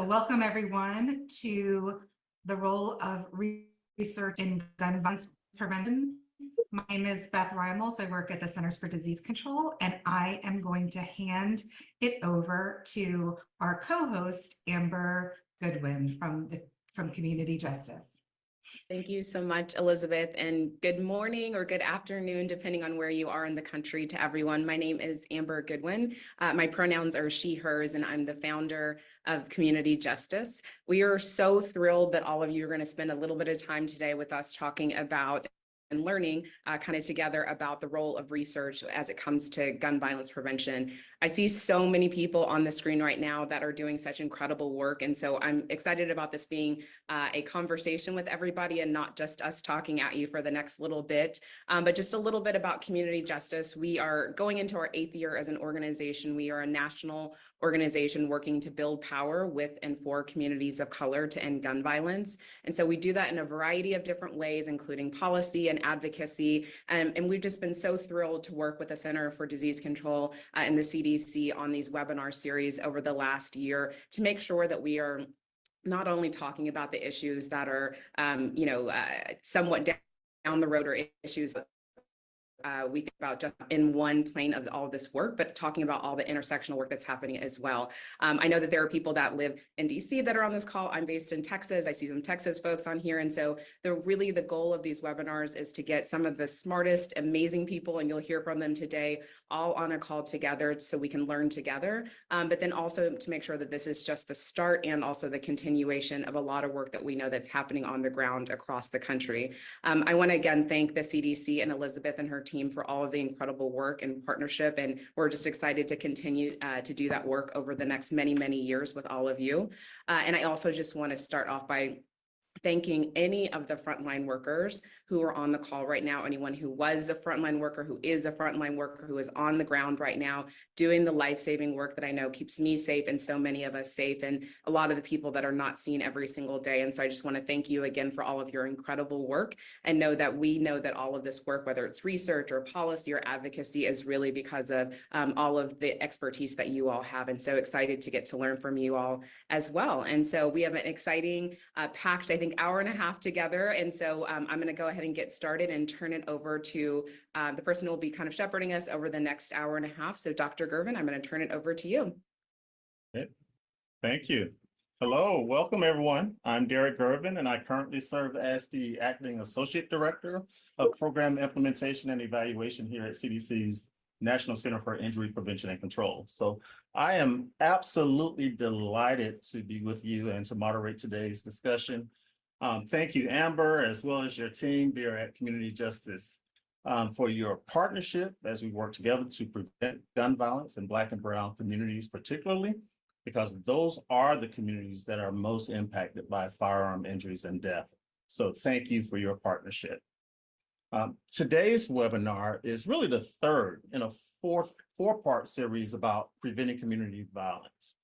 welcome everyone to the role of research in gun violence prevention. My name is Beth Reimels. I work at the Centers for Disease Control, and I am going to hand it over to our co-host, Amber Goodwin from Community Justice. Thank you so much, Elizabeth, and good morning or good afternoon, depending on where you are in the country, to everyone. My name is Amber Goodwin. My pronouns are she, hers, and I'm the founder of Community Justice. We are so thrilled that all of you are going to spend a little bit of time today with us talking about and learning kind of together about the role of research as it comes to gun violence prevention. I see so many people on the screen right now that are doing such incredible work. And so I'm excited about this being a conversation with everybody and not just us talking at you for the next little bit, but just a little bit about Community Justice. We are going into our 8th year as an organization. We are a national organization working to build power with and for communities of color to end gun violence. And so we do that in a variety of different ways, including policy and advocacy. And we've just been so thrilled to work with the Center for Disease Control and the CDC on these webinar series over the last year to make sure that we are not only talking about the issues that are, somewhat down the road or issues that we think about just in one plane of all of this work, but talking about all the intersectional work that's happening as well. I know that there are people that live in DC that are on this call. I'm based in Texas. I see some Texas folks on here. And so really the goal of these webinars is to get some of the smartest, amazing people, and you'll hear from them today, all on a call together so we can learn together. But then also to make sure that this is just the start and also the continuation of a lot of work that we know that's happening on the ground across the country. I want to again thank the CDC and Elizabeth and her team for all of the incredible work and partnership. And we're just excited to continue to do that work over the next many, many years with all of you. And I also just want to start off by thanking any of the frontline workers who are on the call right now, anyone who was a frontline worker, who is a frontline worker, who is on the ground right now, doing the life-saving work that I know keeps me safe and so many of us safe, and a lot of the people that are not seen every single day. And so I just want to thank you again for all of your incredible work, and know that we know that all of this work, whether it's research or policy or advocacy, is really because of all of the expertise that you all have. And so excited to get to learn from you all as well. And so we have an exciting, packed, I think, hour and a half together. And so I'm going to go ahead and get started and turn it over to the person who will be kind of shepherding us over the next hour and a half. So Dr. Gervin, I'm going to turn it over to you. Okay. Thank you. Hello, welcome everyone. I'm Derek Gervin, and I currently serve as the Acting Associate Director of Program Implementation and Evaluation here at CDC's National Center for Injury Prevention and Control. So I am absolutely delighted to be with you and to moderate today's discussion. Thank you, Amber, as well as your team there at Community Justice, for your partnership as we work together to prevent gun violence in Black and Brown communities, particularly because those are the communities that are most impacted by firearm injuries and death. So thank you for your partnership. Today's webinar is really the third in a four-part series about preventing community violence.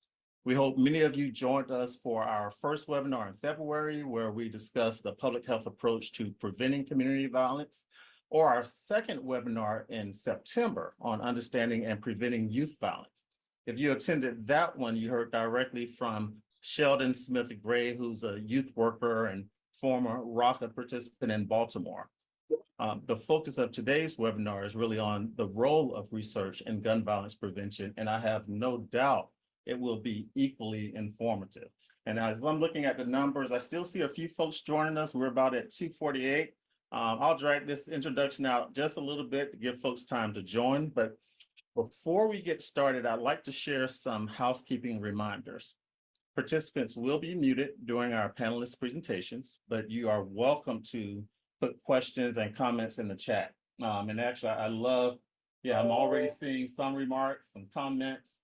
We hope many of you joined us for our first webinar in February, where we discussed the public health approach to preventing community violence, or our second webinar in September on understanding and preventing youth violence. If you attended that one, you heard directly from Sheldon Smith-Gray, who's a youth worker and former ROCA participant in Baltimore. The focus of today's webinar is really on the role of research in gun violence prevention, and I have no doubt it will be equally informative. And as I'm looking at the numbers, I still see a few folks joining us. We're about at 2:48. I'll drag this introduction out just a little bit to give folks time to join. But before we get started, I'd like to share some housekeeping reminders. Participants will be muted during our panelists' presentations, but you are welcome to put questions and comments in the chat. And actually, I'm already seeing some remarks, some comments.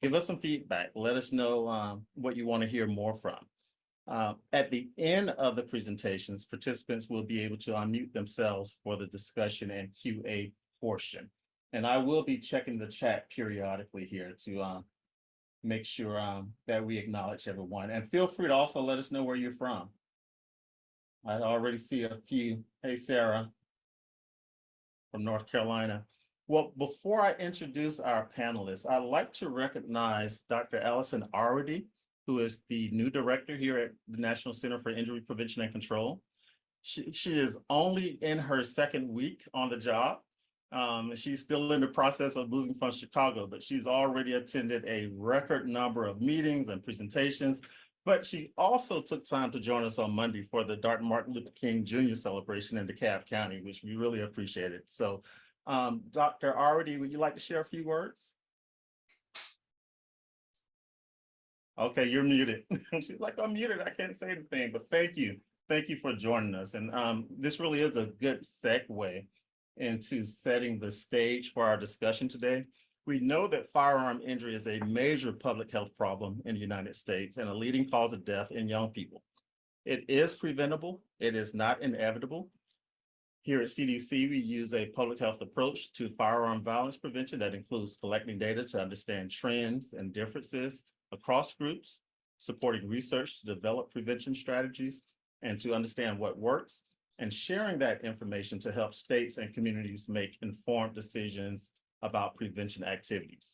Give us some feedback. Let us know what you want to hear more from. At the end of the presentations, participants will be able to unmute themselves for the discussion and QA portion. And I will be checking the chat periodically here to make sure that we acknowledge everyone. And feel free to also let us know where you're from. I already see a few. Hey, Sarah from North Carolina. Well, before I introduce our panelists, I'd like to recognize Dr. Allison Arwady, who is the new director here at the National Center for Injury Prevention and Control. She is only in her second week on the job. She's still in the process of moving from Chicago, but she's already attended a record number of meetings and presentations. But she also took time to join us on Monday for the Martin Luther King Jr. celebration in DeKalb County, which we really appreciated. So, Dr. Arity, would you like to share a few words? Okay, you're muted. She's like, I'm muted. I can't say anything, but thank you. Thank you for joining us. And this really is a good segue into setting the stage for our discussion today. We know that firearm injury is a major public health problem in the United States and a leading cause of death in young people. It is preventable. It is not inevitable. Here at CDC, we use a public health approach to firearm violence prevention that includes collecting data to understand trends and differences across groups, supporting research to develop prevention strategies, and to understand what works, and sharing that information to help states and communities make informed decisions about prevention activities.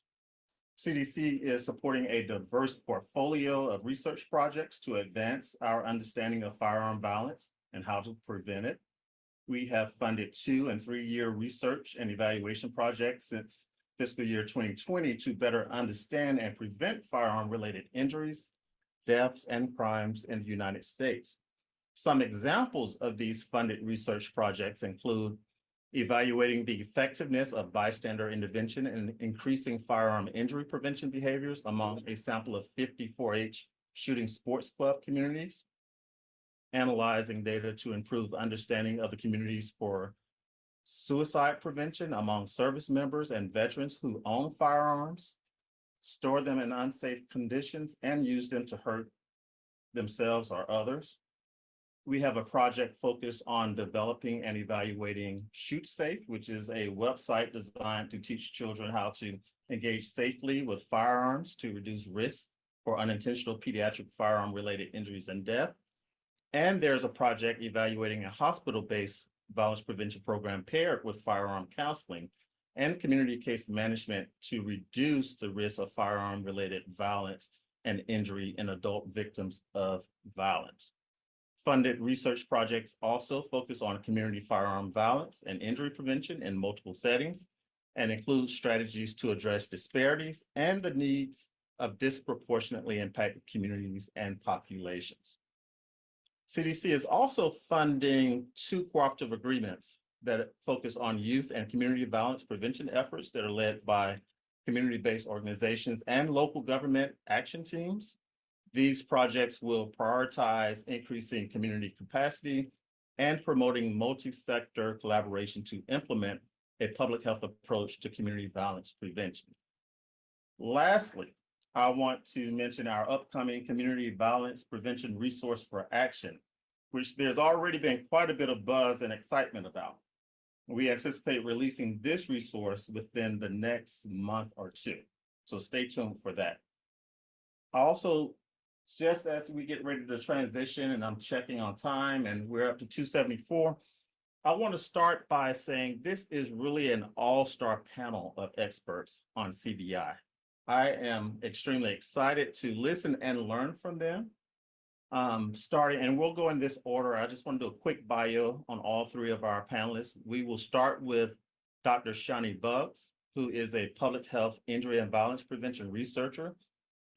CDC is supporting a diverse portfolio of research projects to advance our understanding of firearm violence and how to prevent it. We have funded 2- and 3-year research and evaluation projects since fiscal year 2020 to better understand and prevent firearm-related injuries, deaths, and crimes in the United States. Some examples of these funded research projects include evaluating the effectiveness of bystander intervention and increasing firearm injury prevention behaviors among a sample of 50 4-H shooting sports club communities, analyzing data to improve understanding of the communities for suicide prevention among service members and veterans who own firearms, store them in unsafe conditions, and use them to hurt themselves or others. We have a project focused on developing and evaluating Shoot Safe, which is a website designed to teach children how to engage safely with firearms to reduce risk for unintentional pediatric firearm-related injuries and death. And there's a project evaluating a hospital-based violence prevention program paired with firearm counseling and community case management to reduce the risk of firearm-related violence and injury in adult victims of violence. Funded research projects also focus on community firearm violence and injury prevention in multiple settings and include strategies to address disparities and the needs of disproportionately impacted communities and populations. CDC is also funding 2 cooperative agreements that focus on youth and community violence prevention efforts that are led by community-based organizations and local government action teams. These projects will prioritize increasing community capacity and promoting multi-sector collaboration to implement a public health approach to community violence prevention. Lastly, I want to mention our upcoming Community Violence Prevention Resource for Action, which there's already been quite a bit of buzz and excitement about. We anticipate releasing this resource within the next month or 2, so stay tuned for that. Also, just as we get ready to transition, and I'm checking on time, and we're up to 2:74, I want to start by saying this is really an all-star panel of experts on CVI. I am extremely excited to listen and learn from them. Starting, and we'll go in this order. I just want to do a quick bio on all 3 of our panelists. We will start with Dr. Shani Buggs, who is a public health injury and violence prevention researcher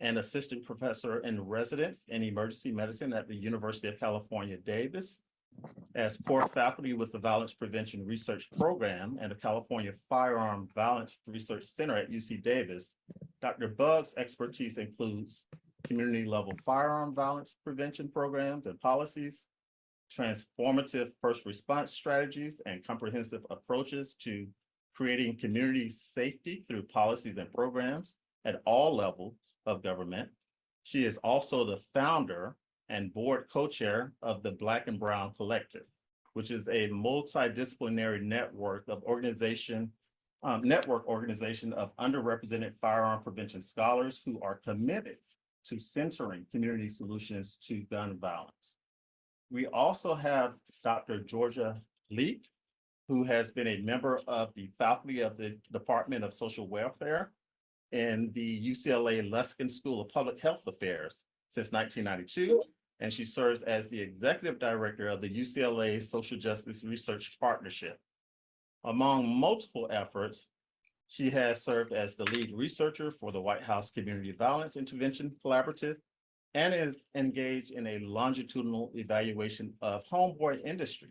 and assistant professor in residence in emergency medicine at the University of California, Davis. As core faculty with the Violence Prevention Research Program and the California Firearm Violence Research Center at UC Davis, Dr. Buggs' expertise includes community-level firearm violence prevention programs and policies, transformative first response strategies, and comprehensive approaches to creating community safety through policies and programs at all levels of government. She is also the founder and board co-chair of the Black and Brown Collective, which is a multidisciplinary network organization of underrepresented firearm prevention scholars who are committed to centering community solutions to gun violence. We also have Dr. Georgia Leak, who has been a member of the faculty of the Department of Social Welfare in the UCLA Luskin School of Public Health Affairs since 1992, and she serves as the executive director of the UCLA Social Justice Research Partnership. Among multiple efforts, she has served as the lead researcher for the White House Community Violence Intervention Collaborative and is engaged in a longitudinal evaluation of homeboy industry,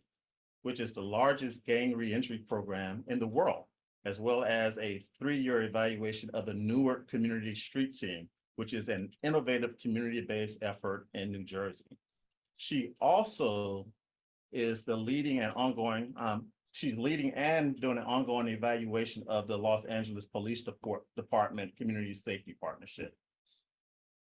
which is the largest gang reentry program in the world, as well as a 3-year evaluation of the Newark Community Street Team, which is an innovative community-based effort in New Jersey. She also is the leading and ongoing, she's leading and doing an ongoing evaluation of the Los Angeles Police Department Community Safety Partnership.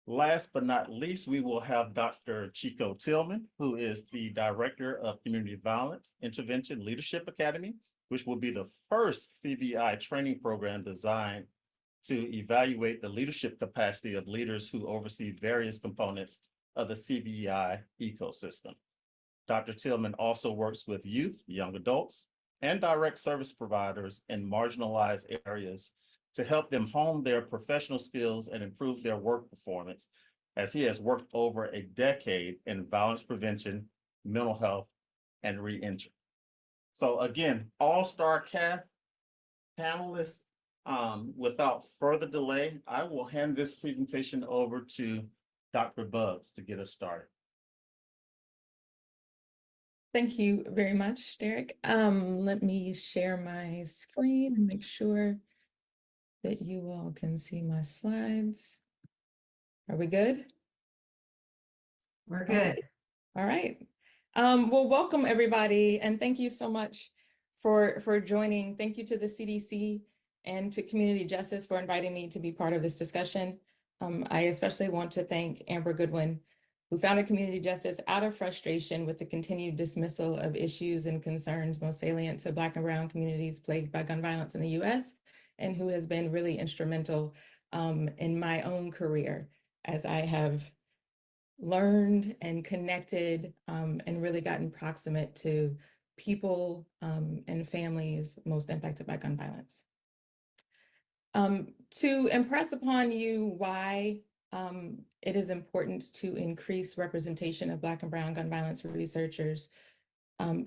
Last but not least, we will have Dr. Chico Tillman, who is the Director of Community Violence Intervention Leadership Academy, which will be the first CVI training program designed to evaluate the leadership capacity of leaders who oversee various components of the CVI ecosystem. Dr. Tillman also works with youth, young adults, and direct service providers in marginalized areas to help them hone their professional skills and improve their work performance, as he has worked over a decade in violence prevention, mental health, and reentry. So again, all-star cast, panelists. Without further delay, I will hand this presentation over to Dr. Bubbs to get us started. Thank you very much, Derek. Let me share my screen and make sure that you all can see my slides. Are we good? We're good. All right. Well, welcome everybody, and thank you so much for joining. Thank you to the CDC and to Community Justice for inviting me to be part of this discussion. I especially want to thank Amber Goodwin, who founded Community Justice out of frustration with the continued dismissal of issues and concerns most salient to Black and Brown communities plagued by gun violence in the US, and who has been really instrumental in my own career as I have learned and connected and really gotten proximate to people and families most impacted by gun violence. To impress upon you why it is important to increase representation of Black and Brown gun violence researchers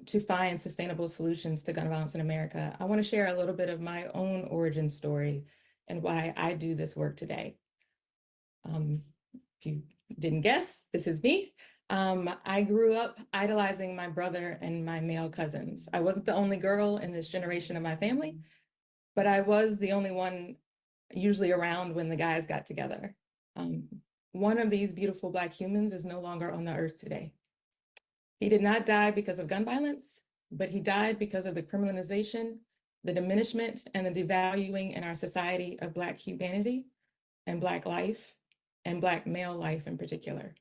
to find sustainable solutions to gun violence in America, I want to share a little bit of my own origin story and why I do this work today. If you didn't guess, this is me. I grew up idolizing my brother and my male cousins. I wasn't the only girl in this generation of my family, but I was the only one usually around when the guys got together. One of these beautiful Black humans is no longer on the earth today. He did not die because of gun violence, but he died because of the criminalization, the diminishment, and the devaluing in our society of Black humanity and Black life, and Black male life in particular.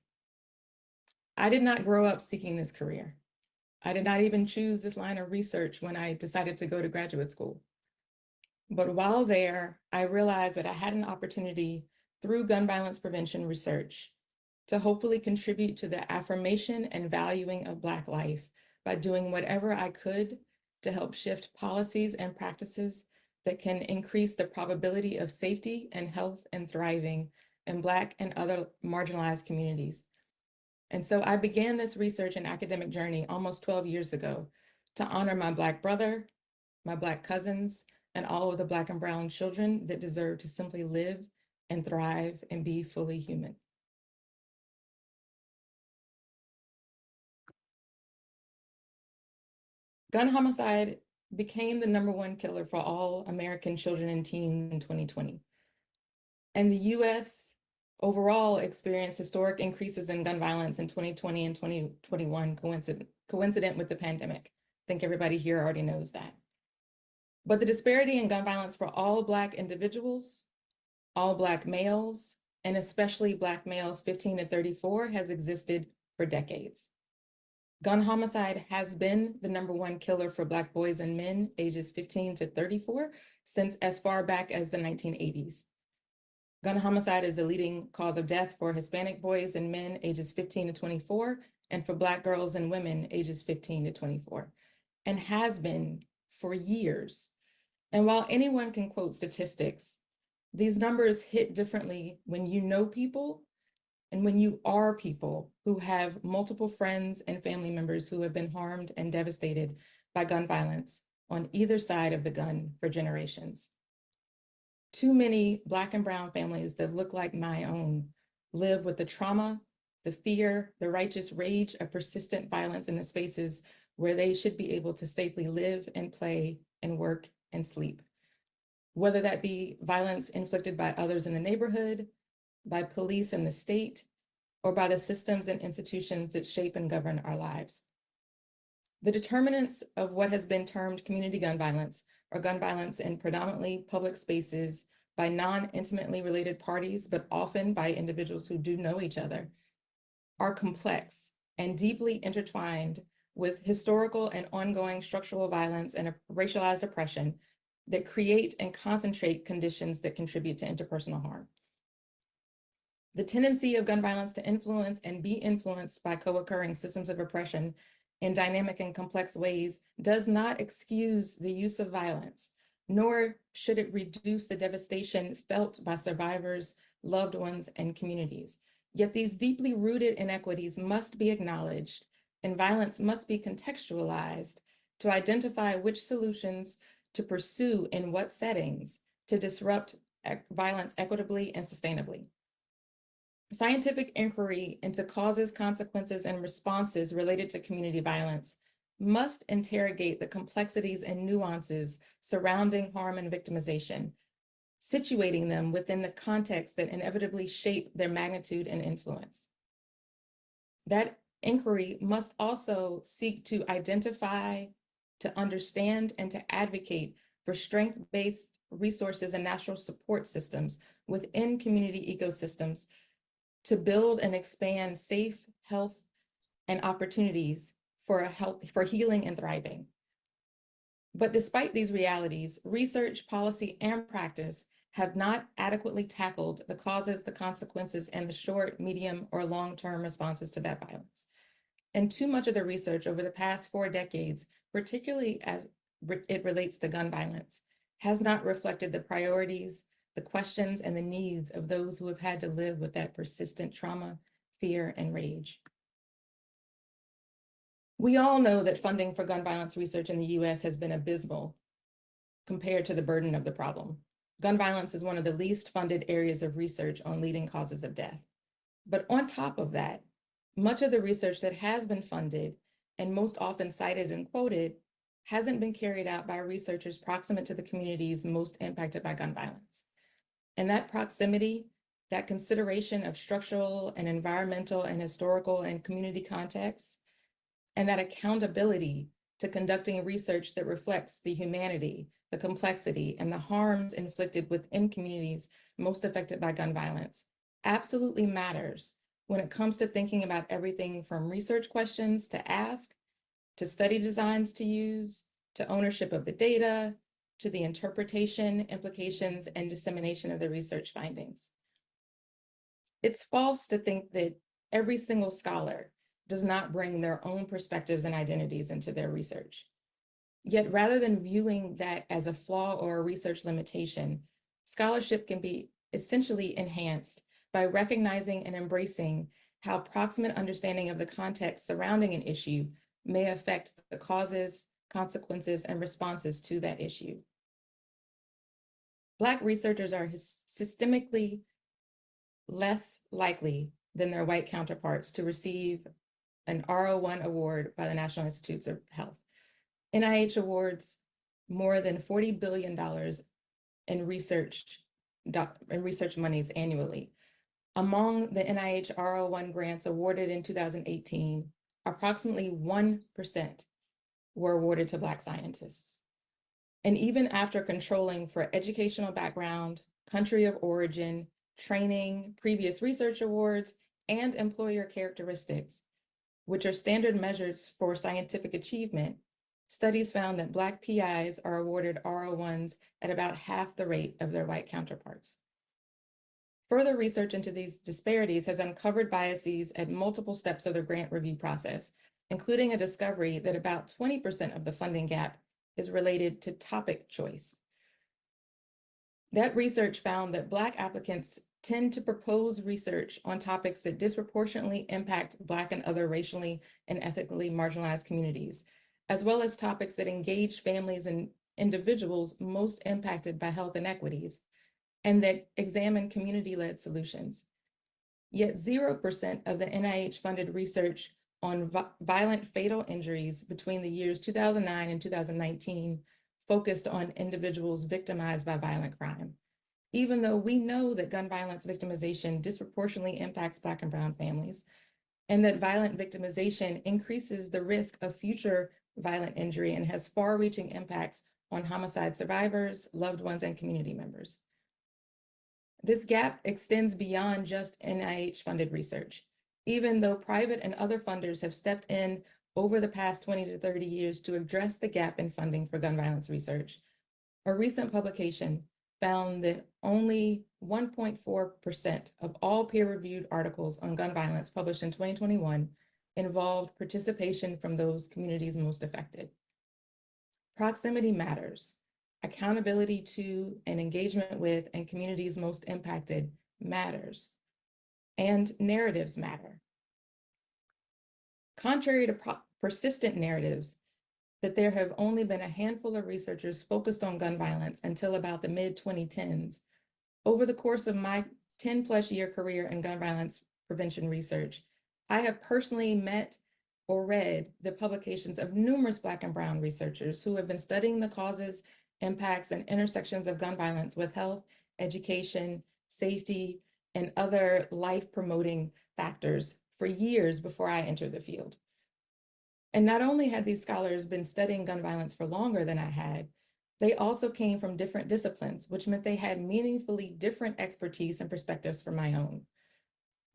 I did not grow up seeking this career. I did not even choose this line of research when I decided to go to graduate school. But while there, I realized that I had an opportunity through gun violence prevention research to hopefully contribute to the affirmation and valuing of Black life by doing whatever I could to help shift policies and practices that can increase the probability of safety and health and thriving in Black and other marginalized communities. And so I began this research and academic journey almost 12 years ago to honor my Black brother, my Black cousins, and all of the Black and Brown children that deserve to simply live and thrive and be fully human. Gun homicide became the #1 killer for all American children and teens in 2020. And the US overall experienced historic increases in gun violence in 2020 and 2021, coincident with the pandemic. I think everybody here already knows that. But the disparity in gun violence for all Black individuals, all Black males, and especially Black males 15 to 34 has existed for decades. Gun homicide has been the #1 killer for Black boys and men ages 15 to 34 since as far back as the 1980s. Gun homicide is the leading cause of death for Hispanic boys and men ages 15 to 24, and for Black girls and women ages 15 to 24, and has been for years. And while anyone can quote statistics, these numbers hit differently when you know people And when you are people who have multiple friends and family members who have been harmed and devastated by gun violence on either side of the gun for generations. Too many Black and brown families that look like my own live with the trauma, the fear, the righteous rage of persistent violence in the spaces where they should be able to safely live and play and work and sleep. Whether that be violence inflicted by others in the neighborhood, by police and the state, or by the systems and institutions that shape and govern our lives. The determinants of what has been termed community gun violence, or gun violence in predominantly public spaces by non-intimately related parties, but often by individuals who do know each other, are complex and deeply intertwined with historical and ongoing structural violence and racialized oppression that create and concentrate conditions that contribute to interpersonal harm. The tendency of gun violence to influence and be influenced by co-occurring systems of oppression in dynamic and complex ways does not excuse the use of violence, nor should it reduce the devastation felt by survivors, loved ones, and communities. Yet these deeply rooted inequities must be acknowledged, and violence must be contextualized to identify which solutions to pursue in what settings to disrupt violence equitably and sustainably. Scientific inquiry into causes, consequences, and responses related to community violence must interrogate the complexities and nuances surrounding harm and victimization, situating them within the context that inevitably shape their magnitude and influence. That inquiry must also seek to identify, to understand, and to advocate for strength-based resources and natural support systems within community ecosystems to build and expand safe health and opportunities for healing and thriving. But despite these realities, research, policy, and practice have not adequately tackled the causes, the consequences, and the short, medium, or long-term responses to that violence. And too much of the research over the past 4 decades, particularly as it relates to gun violence, has not reflected the priorities, the questions, and the needs of those who have had to live with that persistent trauma, fear, and rage. We all know that funding for gun violence research in the US has been abysmal compared to the burden of the problem. Gun violence is one of the least funded areas of research on leading causes of death. But on top of that, much of the research that has been funded and most often cited and quoted hasn't been carried out by researchers proximate to the communities most impacted by gun violence. And that proximity, that consideration of structural and environmental and historical and community contexts, and that accountability to conducting research that reflects the humanity, the complexity, and the harms inflicted within communities most affected by gun violence absolutely matters when it comes to thinking about everything from research questions to ask, to study designs to use, to ownership of the data, to the interpretation, implications, and dissemination of the research findings. It's false to think that every single scholar does not bring their own perspectives and identities into their research. Yet rather than viewing that as a flaw or a research limitation, scholarship can be essentially enhanced by recognizing and embracing how proximate understanding of the context surrounding an issue may affect the causes, consequences, and responses to that issue. Black researchers are systemically less likely than their white counterparts to receive an R01 award by the National Institutes of Health. NIH awards more than $40 billion in research monies annually. Among the NIH R01 grants awarded in 2018, approximately 1% were awarded to Black scientists. And even after controlling for educational background, country of origin, training, previous research awards, and employer characteristics, which are standard measures for scientific achievement, studies found that Black PIs are awarded R01s at about half the rate of their white counterparts. Further research into these disparities has uncovered biases at multiple steps of the grant review process, including a discovery that about 20% of the funding gap is related to topic choice. That research found that Black applicants tend to propose research on topics that disproportionately impact Black and other racially and ethnically marginalized communities, as well as topics that engage families and individuals most impacted by health inequities, and that examine community-led solutions. Yet 0% of the NIH-funded research on violent fatal injuries between the years 2009 and 2019 focused on individuals victimized by violent crime, even though we know that gun violence victimization disproportionately impacts Black and brown families, and that violent victimization increases the risk of future violent injury and has far-reaching impacts on homicide survivors, loved ones, and community members. This gap extends beyond just NIH-funded research. Even though private and other funders have stepped in over the past 20 to 30 years to address the gap in funding for gun violence research, a recent publication found that only 1.4% of all peer-reviewed articles on gun violence published in 2021 involved participation from those communities most affected. Proximity matters. Accountability to and engagement with and communities most impacted matters. And narratives matter. Contrary to persistent narratives that there have only been a handful of researchers focused on gun violence until about the mid-2010s, over the course of my 10+ year career in gun violence prevention research, I have personally met or read the publications of numerous Black and brown researchers who have been studying the causes, impacts, and intersections of gun violence with health, education, safety, and other life-promoting factors for years before I entered the field. And not only had these scholars been studying gun violence for longer than I had, they also came from different disciplines, which meant they had meaningfully different expertise and perspectives from my own.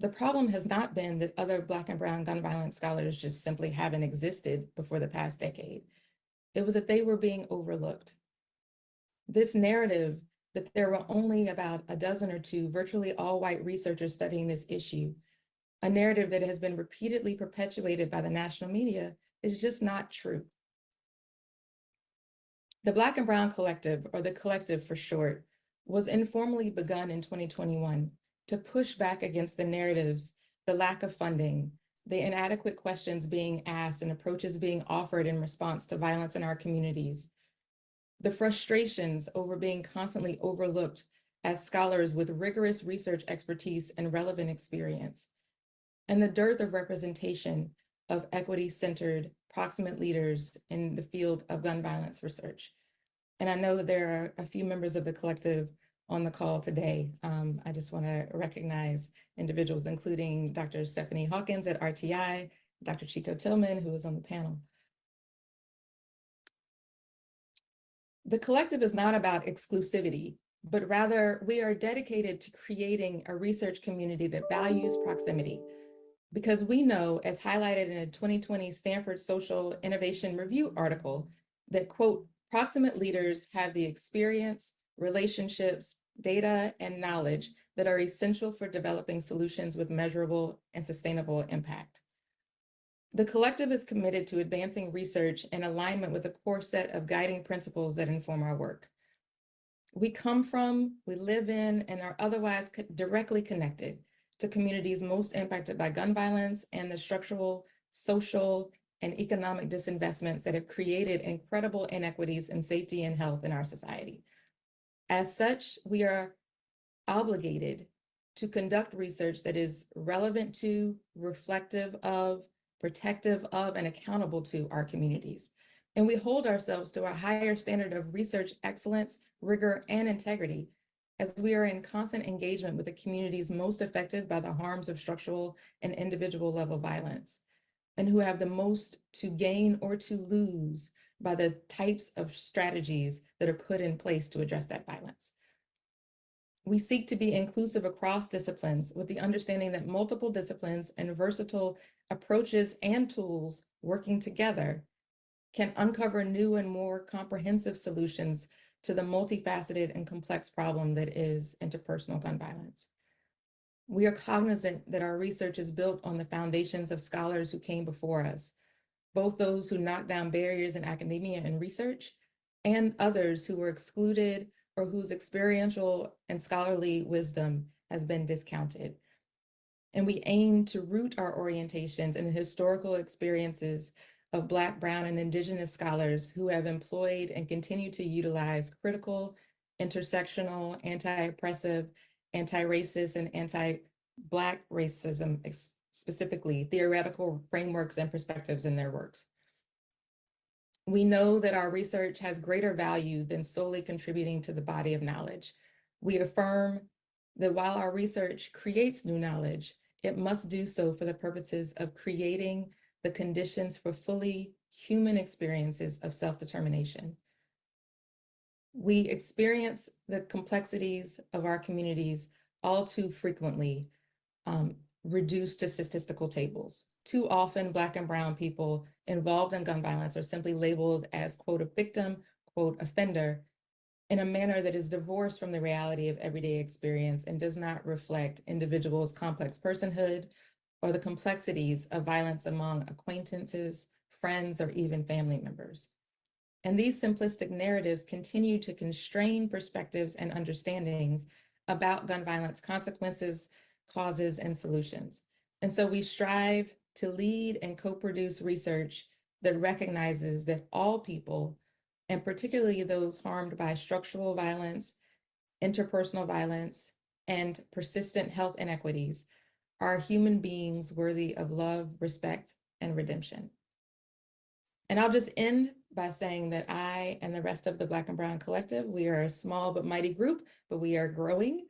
The problem has not been that other Black and brown gun violence scholars just simply haven't existed before the past decade. It was that they were being overlooked. This narrative that there were only about a dozen or two virtually all white researchers studying this issue, a narrative that has been repeatedly perpetuated by the national media, is just not true. The Black and Brown Collective, or the Collective for short, was informally begun in 2021 to push back against the narratives, the lack of funding, the inadequate questions being asked and approaches being offered in response to violence in our communities, the frustrations over being constantly overlooked as scholars with rigorous research expertise and relevant experience, and the dearth of representation of equity-centered, proximate leaders in the field of gun violence research. And I know that there are a few members of the collective on the call today. I just want to recognize individuals, including Dr. Stephanie Hawkins at RTI, Dr. Chico Tillman, who is on the panel. The collective is not about exclusivity, but rather we are dedicated to creating a research community that values proximity, because we know, as highlighted in a 2020 Stanford Social Innovation Review article, that, quote, proximate leaders have the experience, relationships, data, and knowledge that are essential for developing solutions with measurable and sustainable impact. The collective is committed to advancing research in alignment with a core set of guiding principles that inform our work. We come from, we live in, and are otherwise directly connected to communities most impacted by gun violence and the structural, social, and economic disinvestments that have created incredible inequities in safety and health in our society. As such, we are obligated to conduct research that is relevant to, reflective of, protective of, and accountable to our communities. And we hold ourselves to a higher standard of research excellence, rigor, and integrity, as we are in constant engagement with the communities most affected by the harms of structural and individual level violence, and who have the most to gain or to lose by the types of strategies that are put in place to address that violence. We seek to be inclusive across disciplines with the understanding that multiple disciplines and versatile approaches and tools working together can uncover new and more comprehensive solutions to the multifaceted and complex problem that is interpersonal gun violence. We are cognizant that our research is built on the foundations of scholars who came before us, both those who knocked down barriers in academia and research, and others who were excluded or whose experiential and scholarly wisdom has been discounted. And we aim to root our orientations in the historical experiences of Black, Brown, and Indigenous scholars who have employed and continue to utilize critical, intersectional, anti-oppressive, anti-racist, and anti-Black racism, specifically theoretical frameworks and perspectives in their works. We know that our research has greater value than solely contributing to the body of knowledge. We affirm that while our research creates new knowledge, it must do so for the purposes of creating the conditions for fully human experiences of self-determination. We experience the complexities of our communities all too frequently reduced to statistical tables. Too often, Black and Brown people involved in gun violence are simply labeled as, quote, a victim, quote, offender, in a manner that is divorced from the reality of everyday experience and does not reflect individuals' complex personhood or the complexities of violence among acquaintances, friends, or even family members. And these simplistic narratives continue to constrain perspectives and understandings about gun violence consequences, causes, and solutions. And so we strive to lead and co-produce research that recognizes that all people, and particularly those harmed by structural violence, interpersonal violence, and persistent health inequities, are human beings worthy of love, respect, and redemption. And I'll just end by saying that I and the rest of the Black and Brown Collective, we are a small but mighty group, but we are growing.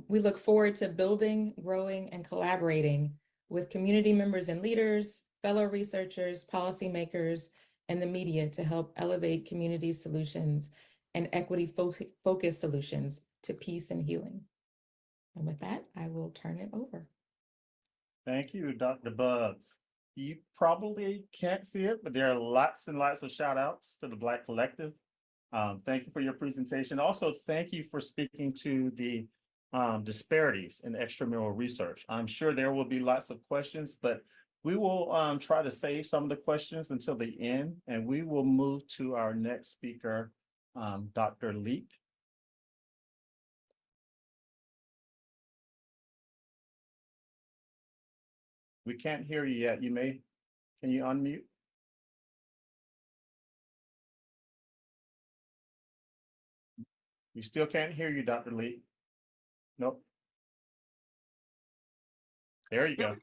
We look forward to building, growing, and collaborating with community members and leaders, fellow researchers, policymakers, and the media to help elevate community solutions and equity-focused solutions to peace and healing. And with that, I will turn it over. Thank you, Dr. Bugs. You probably can't see it, but there are lots and lots of shout outs to the Black Collective. Thank you for your presentation. Also, thank you for speaking to the disparities in extramural research. I'm sure there will be lots of questions, but we will try to save some of the questions until the end, and we will move to our next speaker, Dr. Leek. We can't hear you yet. Can you unmute? We still can't hear you, Dr. Leek. Nope. There you go.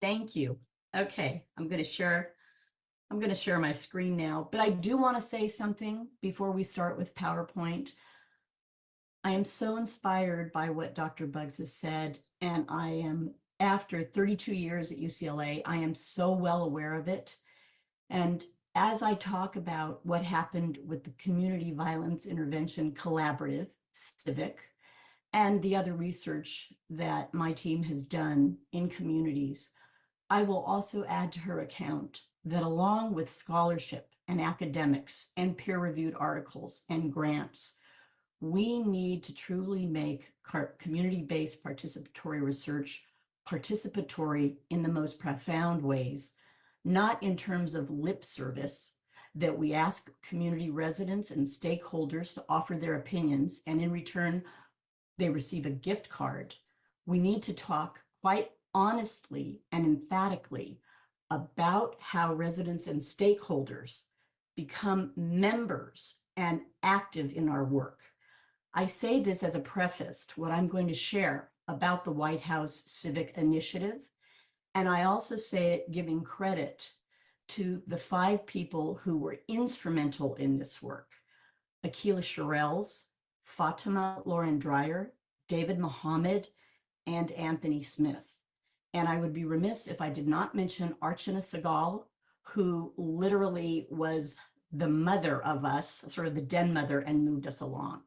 Thank you. Okay, I'm going to share my screen now, but I do want to say something before we start with PowerPoint. I am so inspired by what Dr. Bugs has said, and I am, after 32 years at UCLA, I am so well aware of it. And as I talk about what happened with the Community Violence Intervention Collaborative, CIVIC, and the other research that my team has done in communities, I will also add to her account that along with scholarship and academics and peer-reviewed articles and grants, we need to truly make community-based participatory research participatory in the most profound ways, not in terms of lip service, that we ask community residents and stakeholders to offer their opinions, and in return, they receive a gift card. We need to talk quite honestly and emphatically about how residents and stakeholders become members and active in our work. I say this as a preface to what I'm going to share about the White House Civic Initiative. And I also say it giving credit to the 5 people who were instrumental in this work: Akila Shirelles, Fatima Lauren Dreyer, David Muhammad, and Anthony Smith. And I would be remiss if I did not mention Archana Segal, who literally was the mother of us, sort of the den mother, and moved us along.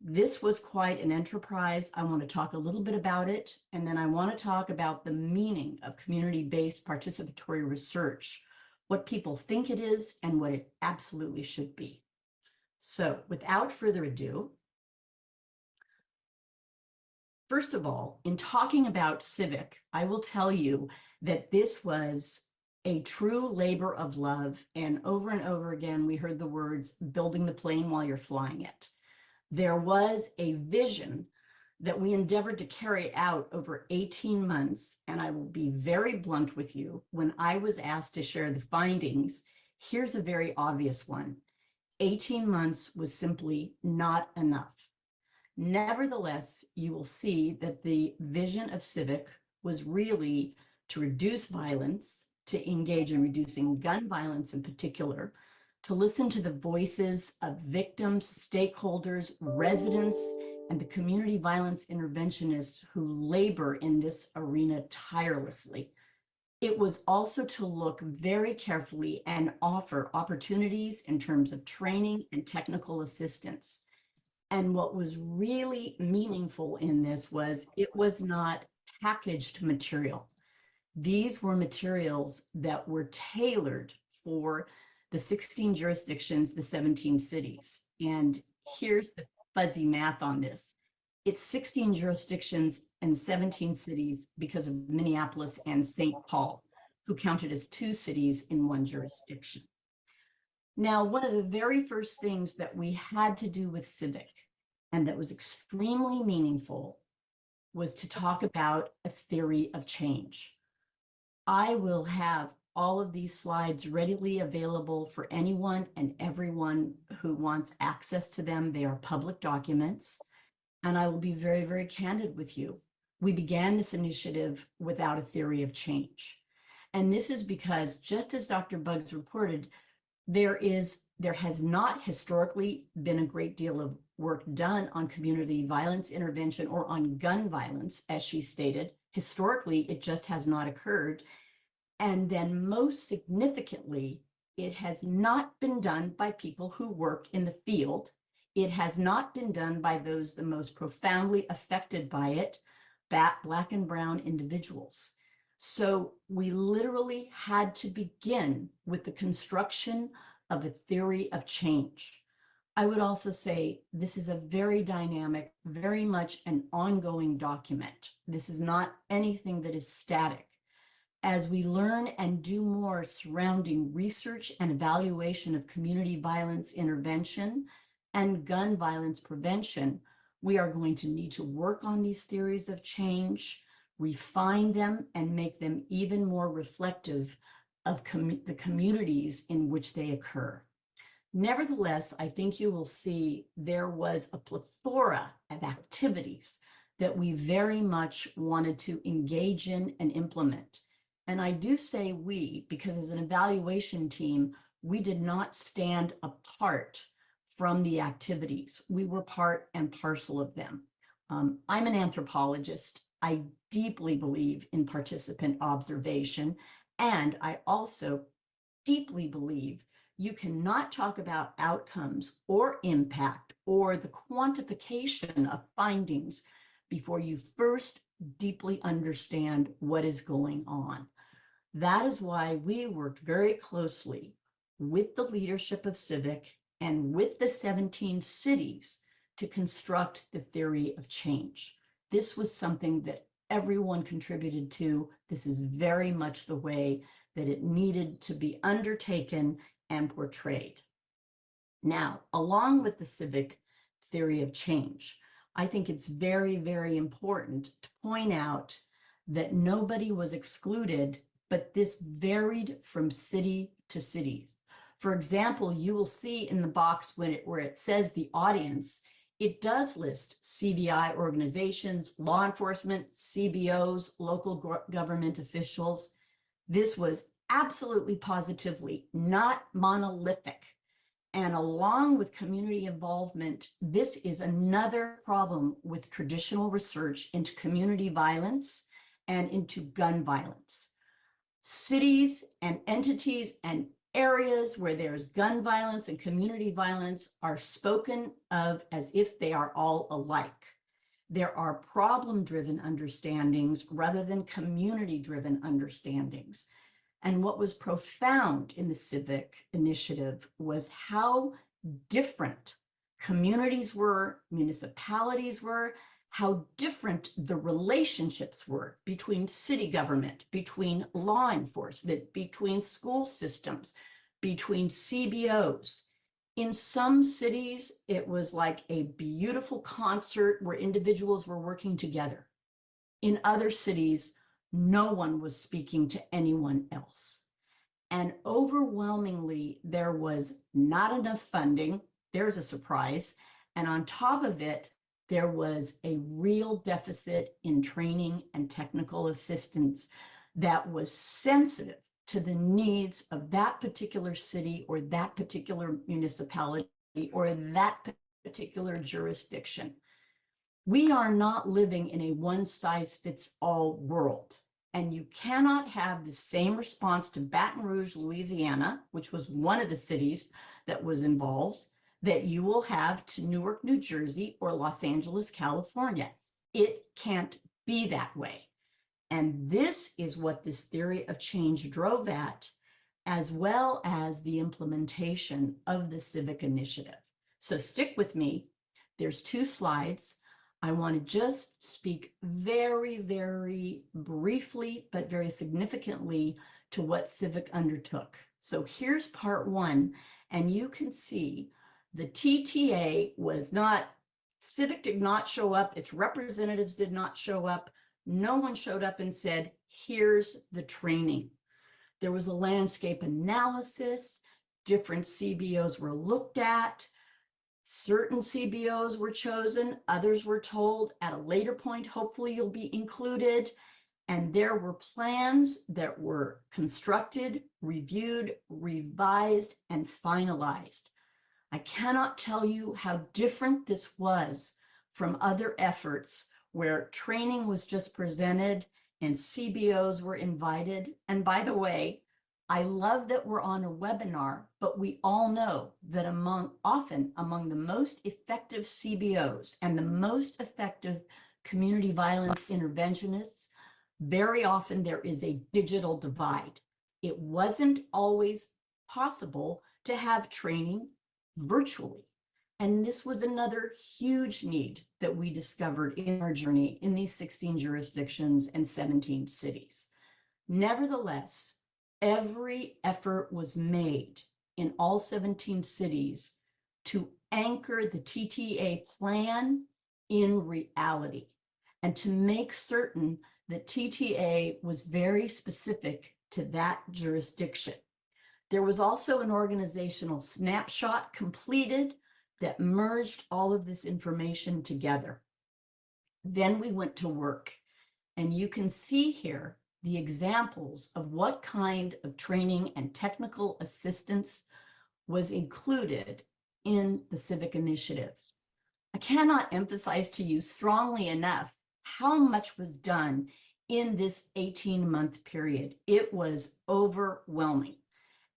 This was quite an enterprise. I want to talk a little bit about it, and then I want to talk about the meaning of community-based participatory research, what people think it is, and what it absolutely should be. So without further ado, first of all, in talking about Civic, I will tell you that this was a true labor of love, and over again, we heard the words, building the plane while you're flying it. There was a vision that we endeavored to carry out over 18 months. And I will be very blunt with you. When I was asked to share the findings, here's a very obvious one. 18 months was simply not enough. Nevertheless, you will see that the vision of Civic was really to reduce violence, to engage in reducing gun violence in particular, to listen to the voices of victims, stakeholders, residents, and the community violence interventionists who labor in this arena tirelessly. It was also to look very carefully and offer opportunities in terms of training and technical assistance. And what was really meaningful in this was it was not packaged material. These were materials that were tailored for the 16 jurisdictions, the 17 cities. And here's the fuzzy math on this. It's 16 jurisdictions and 17 cities because of Minneapolis and St. Paul, who counted as 2 cities in 1 jurisdiction. Now, one of the very first things that we had to do with Civic, and that was extremely meaningful, was to talk about a theory of change. I will have all of these slides readily available for anyone and everyone who wants access to them. They are public documents. And I will be very, very candid with you. We began this initiative without a theory of change. And this is because, just as Dr. Buggs reported, there has not historically been a great deal of work done on community violence intervention or on gun violence, as she stated. Historically, it just has not occurred. And then most significantly, it has not been done by people who work in the field. It has not been done by those the most profoundly affected by it, Black and brown individuals. So we literally had to begin with the construction of a theory of change. I would also say this is a very dynamic, very much an ongoing document. This is not anything that is static. As we learn and do more surrounding research and evaluation of community violence intervention and gun violence prevention, we are going to need to work on these theories of change, refine them, and make them even more reflective of the communities in which they occur. Nevertheless, I think you will see there was a plethora of activities that we very much wanted to engage in and implement. And I do say we, because as an evaluation team, we did not stand apart from the activities. We were part and parcel of them. I'm an anthropologist. I deeply believe in participant observation. And I also deeply believe you cannot talk about outcomes or impact or the quantification of findings before you first deeply understand what is going on. That is why we worked very closely with the leadership of Civic and with the 17 cities to construct the theory of change. This was something that everyone contributed to. This is very much the way that it needed to be undertaken and portrayed. Now, along with the Civic theory of change, I think it's very, very important to point out that nobody was excluded, but this varied from city to cities. For example, you will see in the box where it says the audience, it does list CVI organizations, law enforcement, CBOs, local government officials. This was absolutely positively not monolithic. And along with community involvement, this is another problem with traditional research into community violence and into gun violence. Cities and entities and areas where there's gun violence and community violence are spoken of as if they are all alike. There are problem-driven understandings rather than community-driven understandings. And what was profound in the Civic initiative was how different communities were, municipalities were, how different the relationships were between city government, between law enforcement, between school systems, between CBOs. In some cities, it was like a beautiful concert where individuals were working together. In other cities, no one was speaking to anyone else. And overwhelmingly, there was not enough funding. There's a surprise. And on top of it, there was a real deficit in training and technical assistance that was sensitive to the needs of that particular city or that particular municipality or that particular jurisdiction. We are not living in a one-size-fits-all world. And you cannot have the same response to Baton Rouge, Louisiana, which was one of the cities that was involved, that you will have to Newark, New Jersey, or Los Angeles, California. It can't be that way. And this is what this theory of change drove at, as well as the implementation of the civic initiative. So stick with me. There's 2 slides. I want to just speak very, very briefly, but very significantly to what Civic undertook. So here's part 1, and you can see the TTA was not, Civic did not show up, its representatives did not show up. No one showed up and said, here's the training. There was a landscape analysis, different CBOs were looked at. Certain CBOs were chosen, others were told at a later point, hopefully you'll be included. And there were plans that were constructed, reviewed, revised, and finalized. I cannot tell you how different this was from other efforts where training was just presented and CBOs were invited. And by the way, I love that we're on a webinar, but we all know that often among the most effective CBOs and the most effective community violence interventionists, very often there is a digital divide. It wasn't always possible to have training virtually. And this was another huge need that we discovered in our journey in these 16 jurisdictions and 17 cities. Nevertheless, every effort was made in all 17 cities to anchor the TTA plan in reality and to make certain that TTA was very specific to that jurisdiction. There was also an organizational snapshot completed that merged all of this information together. Then we went to work, and you can see here the examples of what kind of training and technical assistance was included in the civic initiative. I cannot emphasize to you strongly enough how much was done in this 18-month period. It was overwhelming.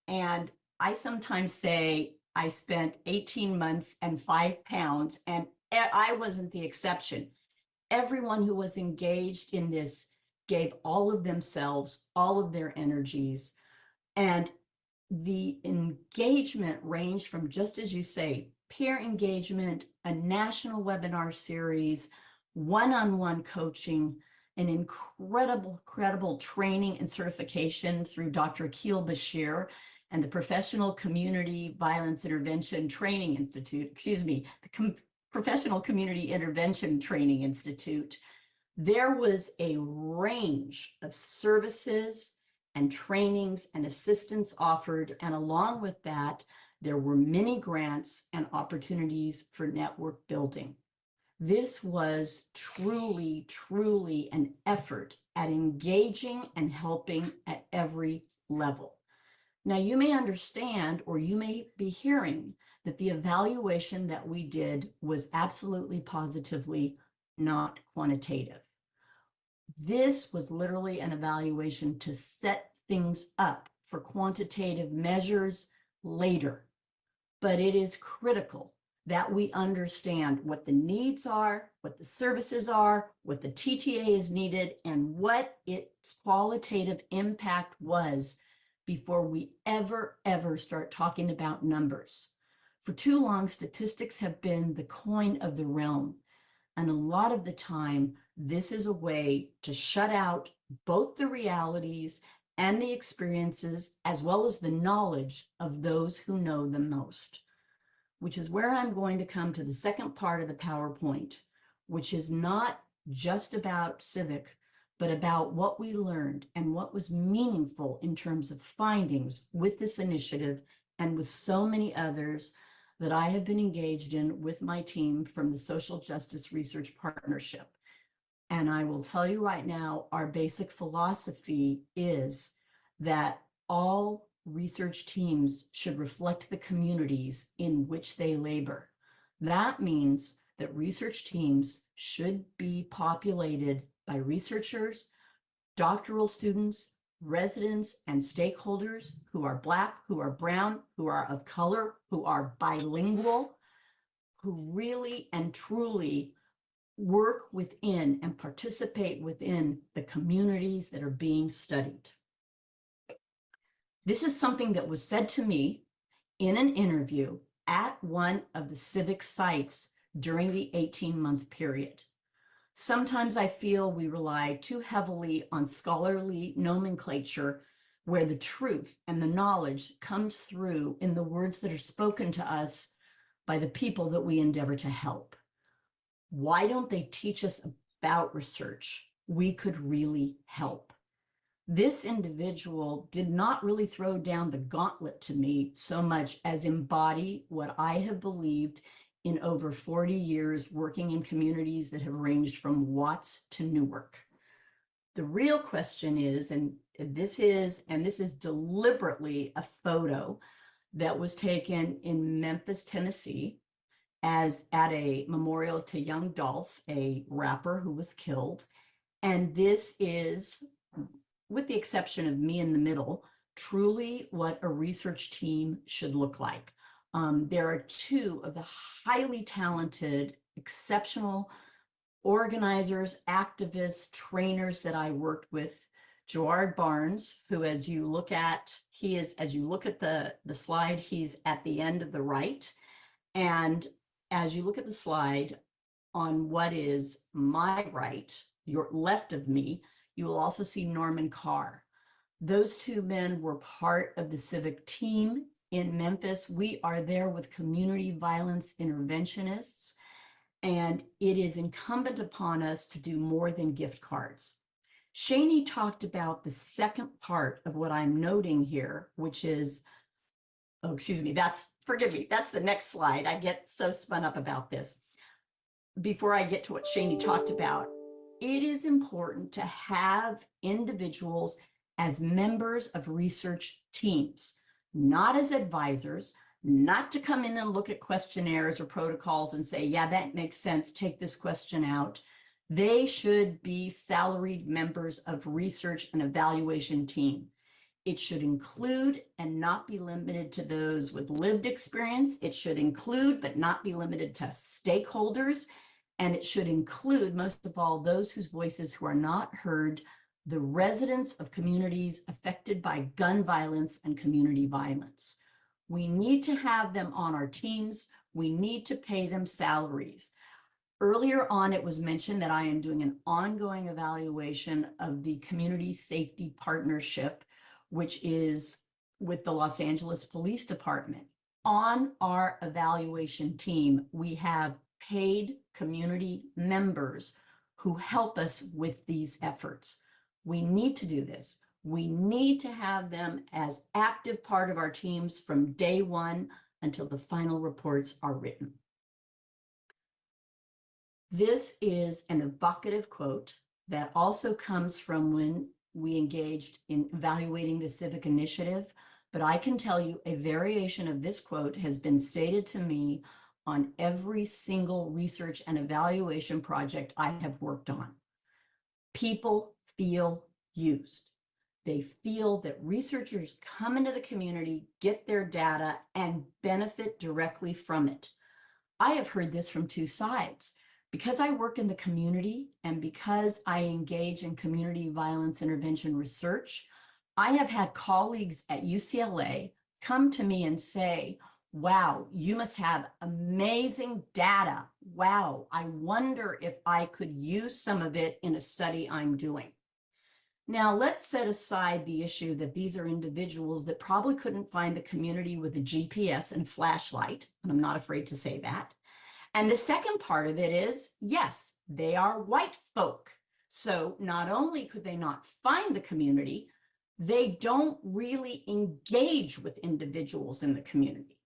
And I sometimes say I spent 18 months and 5 pounds, and I wasn't the exception. Everyone who was engaged in this gave all of themselves, all of their energies, and the engagement ranged from, just as you say, peer engagement, a national webinar series, one-on-one coaching, an incredible training and certification through Dr. Akil Bashir and the Professional Community Violence Intervention Training Institute, the Professional Community Intervention Training Institute. There was a range of services and trainings and assistance offered. And along with that, there were many grants and opportunities for network building. This was truly an effort at engaging and helping at every level. Now, you may understand, or you may be hearing, that the evaluation that we did was absolutely positively not quantitative. This was literally an evaluation to set things up for quantitative measures later. But it is critical that we understand what the needs are, what the services are, what the TTA is needed, and what its qualitative impact was before we ever start talking about numbers. For too long, statistics have been the coin of the realm. And a lot of the time, this is a way to shut out both the realities and the experiences, as well as the knowledge of those who know the most. which is where I'm going to come to the second part of the PowerPoint, which is not just about civic, but about what we learned and what was meaningful in terms of findings with this initiative and with so many others that I have been engaged in with my team from the Social Justice Research Partnership. And I will tell you right now, our basic philosophy is that all research teams should reflect the communities in which they labor. That means that research teams should be populated by researchers, doctoral students, residents, and stakeholders who are Black, who are brown, who are of color, who are bilingual, who really and truly work within and participate within the communities that are being studied. This is something that was said to me in an interview at one of the civic sites during the 18-month period. Sometimes I feel we rely too heavily on scholarly nomenclature where the truth and the knowledge comes through in the words that are spoken to us by the people that we endeavor to help. Why don't they teach us about research? We could really help. This individual did not really throw down the gauntlet to me so much as embody what I have believed in over 40 years working in communities that have ranged from Watts to Newark. The real question is, and this is deliberately a photo that was taken in Memphis, Tennessee, as at a memorial to Young Dolph, a rapper who was killed. And this is, with the exception of me in the middle, truly what a research team should look like. There are two of the highly talented, exceptional organizers, activists, trainers that I worked with. Gerard Barnes, who, as you look at, as you look at the slide, he's at the end of the right. And as you look at the slide on what is my right, your left of me, you will also see Norman Carr. Those two men were part of the civic team in Memphis. We are there with community violence interventionists, and it is incumbent upon us to do more than gift cards. Shani talked about the second part of what I'm noting here, which is, oh, excuse me, forgive me, that's the next slide. I get so spun up about this. Before I get to what Shani talked about, it is important to have individuals as members of research teams, not as advisors, not to come in and look at questionnaires or protocols and say, yeah, that makes sense, take this question out. They should be salaried members of research and evaluation team. It should include and not be limited to those with lived experience. It should include but not be limited to stakeholders. And it should include, most of all, those whose voices who are not heard, the residents of communities affected by gun violence and community violence. We need to have them on our teams. We need to pay them salaries. Earlier on, it was mentioned that I am doing an ongoing evaluation of the Community Safety Partnership, which is with the Los Angeles Police Department. On our evaluation team, we have paid community members who help us with these efforts. We need to do this. We need to have them as active part of our teams from day one until the final reports are written. This is an evocative quote that also comes from when we engaged in evaluating the civic initiative, but I can tell you a variation of this quote has been stated to me on every single research and evaluation project I have worked on. People feel used. They feel that researchers come into the community, get their data, and benefit directly from it. I have heard this from two sides. Because I work in the community and because I engage in community violence intervention research, I have had colleagues at UCLA come to me and say, wow, you must have amazing data. Wow, I wonder if I could use some of it in a study I'm doing. Now, let's set aside the issue that these are individuals that probably couldn't find the community with a GPS and flashlight, and I'm not afraid to say that. And the second part of it is, yes, they are white folk. So not only could they not find the community, they don't really engage with individuals in the community.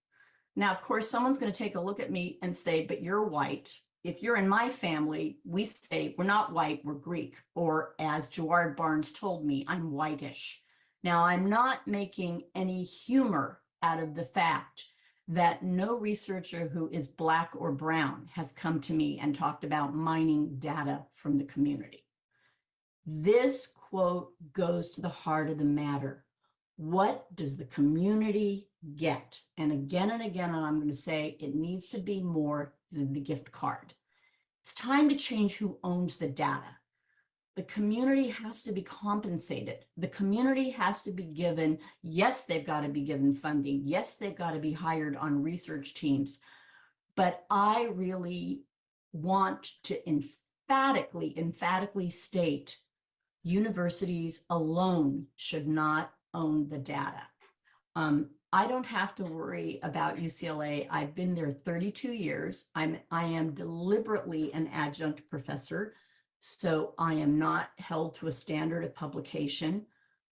Now, of course, someone's going to take a look at me and say, but you're white. If you're in my family, we say we're not white, we're Greek. Or as Gerard Barnes told me, I'm whitish. Now, I'm not making any humor out of the fact that no researcher who is Black or brown has come to me and talked about mining data from the community. This quote goes to the heart of the matter. What does the community get? And again, and I'm going to say it needs to be more than the gift card. It's time to change who owns the data. The community has to be compensated. The community has to be given, yes, they've got to be given funding. Yes, they've got to be hired on research teams. But I really want to emphatically state universities alone should not own the data. I don't have to worry about UCLA. I've been there 32 years. I am deliberately an adjunct professor, so I am not held to a standard of publication.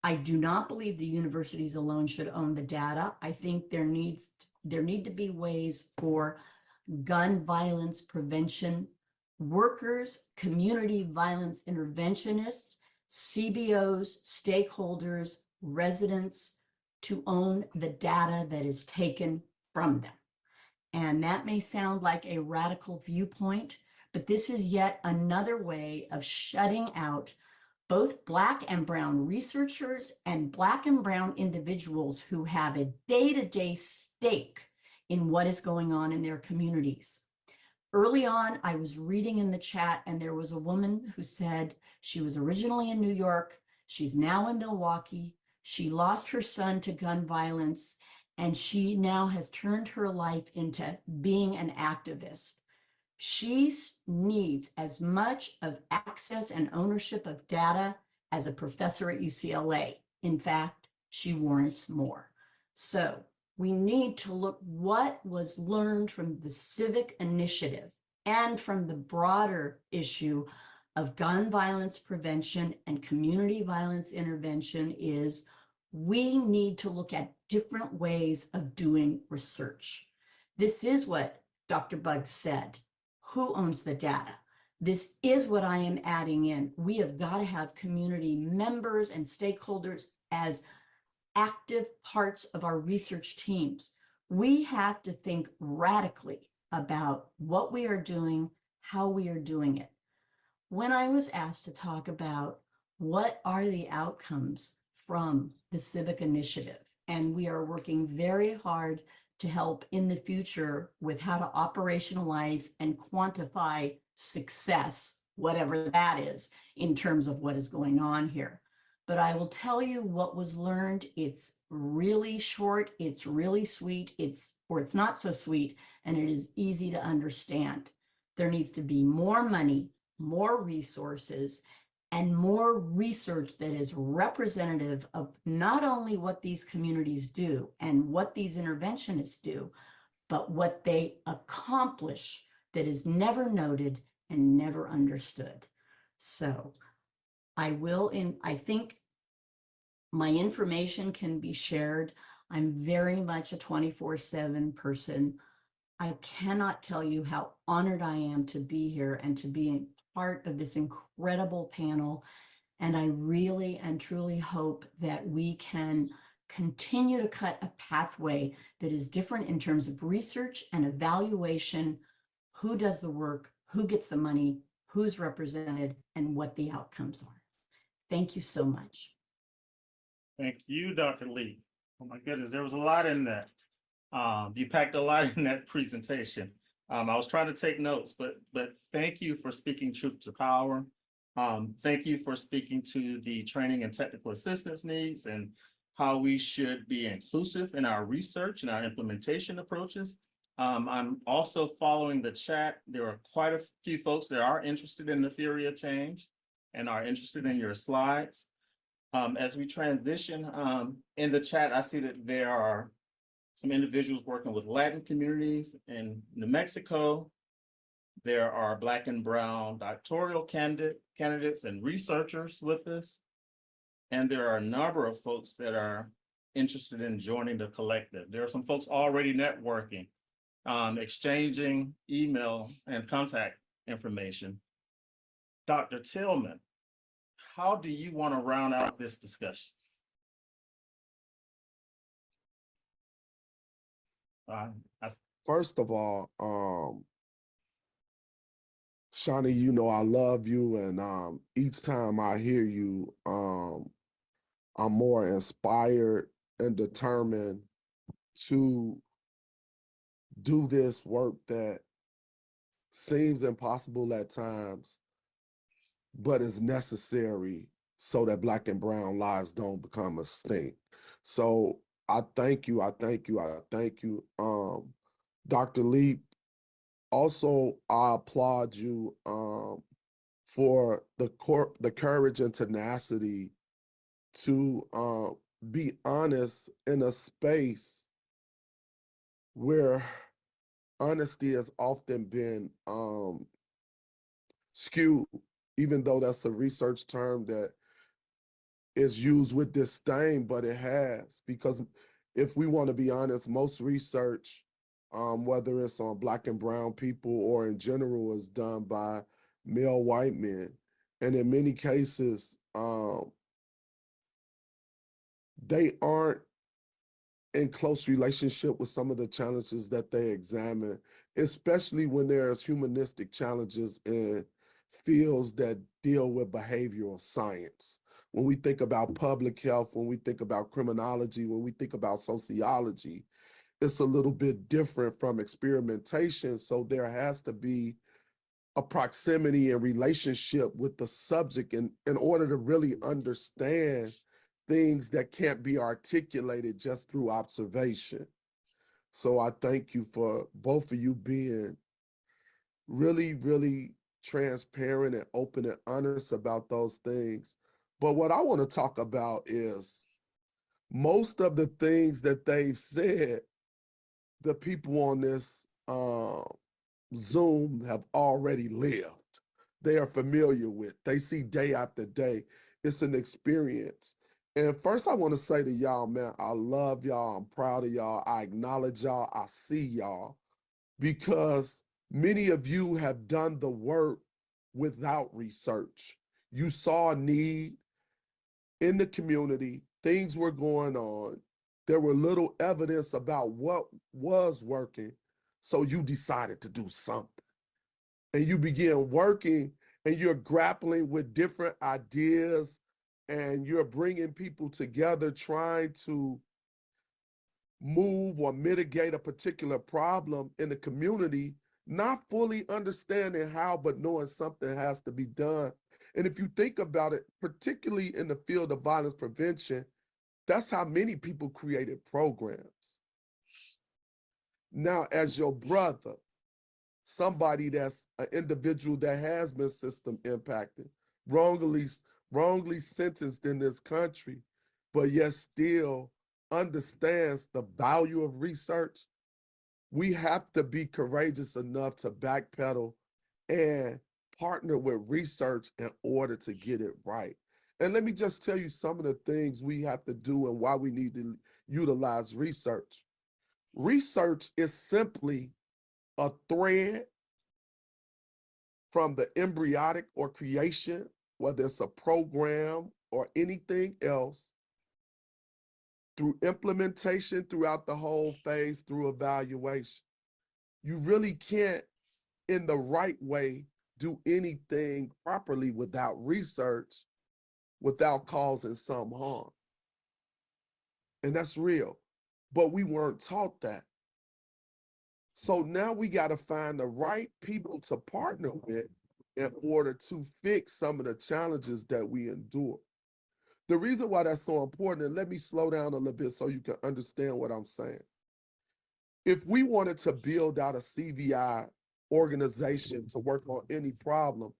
I do not believe the universities alone should own the data. I think there need to be ways for gun violence prevention workers, community violence interventionists, CBOs, stakeholders, residents, to own the data that is taken from them. And that may sound like a radical viewpoint, but this is yet another way of shutting out both Black and brown researchers and Black and brown individuals who have a day-to-day stake in what is going on in their communities. Early on, I was reading in the chat, and there was a woman who said she was originally in New York. She's now in Milwaukee. She lost her son to gun violence, and she now has turned her life into being an activist. She needs as much of access and ownership of data as a professor at UCLA. In fact, she warrants more. So we need to look what was learned from the civic initiative and from the broader issue of gun violence prevention and community violence intervention is we need to look at different ways of doing research. This is what Dr. Buggs said. Who owns the data? This is what I am adding in. We have got to have community members and stakeholders as active parts of our research teams. We have to think radically about what we are doing, how we are doing it. When I was asked to talk about what are the outcomes from the civic initiative, and we are working very hard to help in the future with how to operationalize and quantify success, whatever that is, in terms of what is going on here. But I will tell you what was learned. It's really short, it's really sweet, it's not so sweet, and it is easy to understand. There needs to be more money, more resources, and more research that is representative of not only what these communities do and what these interventionists do, but what they accomplish that is never noted and never understood. So I think my information can be shared. I'm very much a 24/7 person. I cannot tell you how honored I am to be here and to be part of this incredible panel. And I really and truly hope that we can continue to cut a pathway that is different in terms of research and evaluation, who does the work, who gets the money, who's represented, and what the outcomes are. Thank you so much. Thank you, Dr. Lee. Oh my goodness, there was a lot in that. You packed a lot in that presentation. I was trying to take notes, but thank you for speaking truth to power. Thank you for speaking to the training and technical assistance needs and how we should be inclusive in our research and our implementation approaches. I'm also following the chat. There are quite a few folks that are interested in the theory of change and are interested in your slides. As we transition, in the chat, I see that there are some individuals working with Latin communities in New Mexico. There are Black and Brown doctoral candidates and researchers with us. And there are a number of folks that are interested in joining the collective. There are some folks already networking, exchanging email and contact information. Dr. Tillman, how do you want to round out this discussion? First of all, Shawnee, you know I love you, and each time I hear you, I'm more inspired and determined to do this work that seems impossible at times, but is necessary so that Black and Brown lives don't become extinct. So I thank you, I thank you, I thank you. Dr. Leap, also I applaud you for the courage and tenacity to be honest in a space where honesty has often been skewed, even though that's a research term that is used with disdain, but it has, because if we want to be honest, most research, whether it's on Black and Brown people or in general, is done by male white men. And in many cases, they aren't in close relationship with some of the challenges that they examine, especially when there's humanistic challenges in fields that deal with behavioral science. When we think about public health, when we think about criminology, when we think about sociology, it's a little bit different from experimentation. So there has to be a proximity and relationship with the subject in order to really understand things that can't be articulated just through observation. So I thank you for both of you being really, really transparent and open and honest about those things. But what I want to talk about is most of the things that they've said, the people on this Zoom have already lived. They are familiar with. They see day after day. It's an experience. And first, I want to say to y'all, man, I love y'all. I'm proud of y'all. I acknowledge y'all. I see y'all because many of you have done the work without research. You saw a need in the community. Things were going on. There were little evidence about what was working. So you decided to do something. And you begin working and you're grappling with different ideas and you're bringing people together trying to move or mitigate a particular problem in the community, not fully understanding how, but knowing something has to be done. And if you think about it, particularly in the field of violence prevention, that's how many people created programs. Now, as your brother, somebody that's an individual that has been system impacted, wrongly sentenced in this country, but yet still understands the value of research, we have to be courageous enough to backpedal and partner with research in order to get it right. And let me just tell you some of the things we have to do and why we need to utilize research. Research is simply a thread from the embryonic or creation, whether it's a program or anything else, through implementation throughout the whole phase, through evaluation. You really can't, in the right way, do anything properly without research, without causing some harm. And that's real. But we weren't taught that. So now we got to find the right people to partner with in order to fix some of the challenges that we endure. The reason why that's so important, and let me slow down a little bit so you can understand what I'm saying. If we wanted to build out a CVI organization to work on any problem,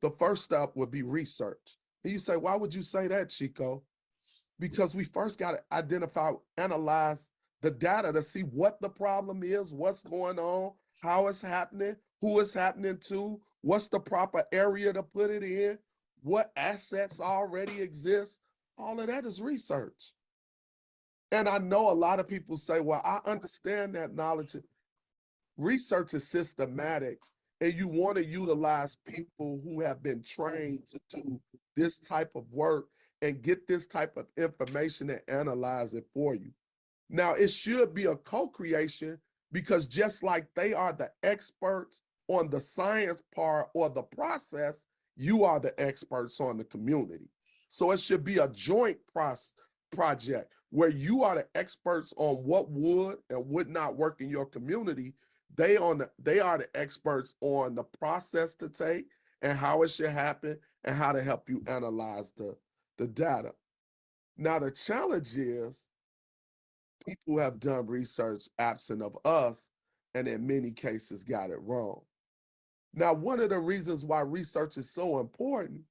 the first step would be research. And you say, why would you say that, Chico? Because we first got to identify, analyze the data to see what the problem is, what's going on, how it's happening, who it's happening to, what's the proper area to put it in, what assets already exist. All of that is research. And I know a lot of people say, well, I understand that knowledge. Research is systematic, and you want to utilize people who have been trained to do this type of work and get this type of information and analyze it for you. Now, it should be a co-creation, because just like they are the experts on the science part or the process, you are the experts on the community. So it should be a joint project where you are the experts on what would and would not work in your community. They are the experts on the process to take and how it should happen and how to help you analyze the data. Now, the challenge is people have done research absent of us, and in many cases got it wrong. Now, one of the reasons why research is so important,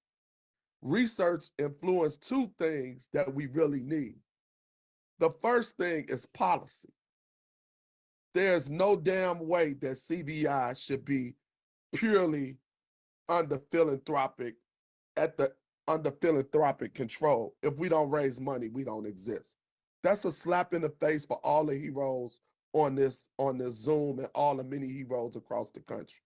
research influences two things that we really need. The first thing is policy. There's no damn way that CVI should be purely under philanthropic control. If we don't raise money, we don't exist. That's a slap in the face for all the heroes on this Zoom and all the many heroes across the country.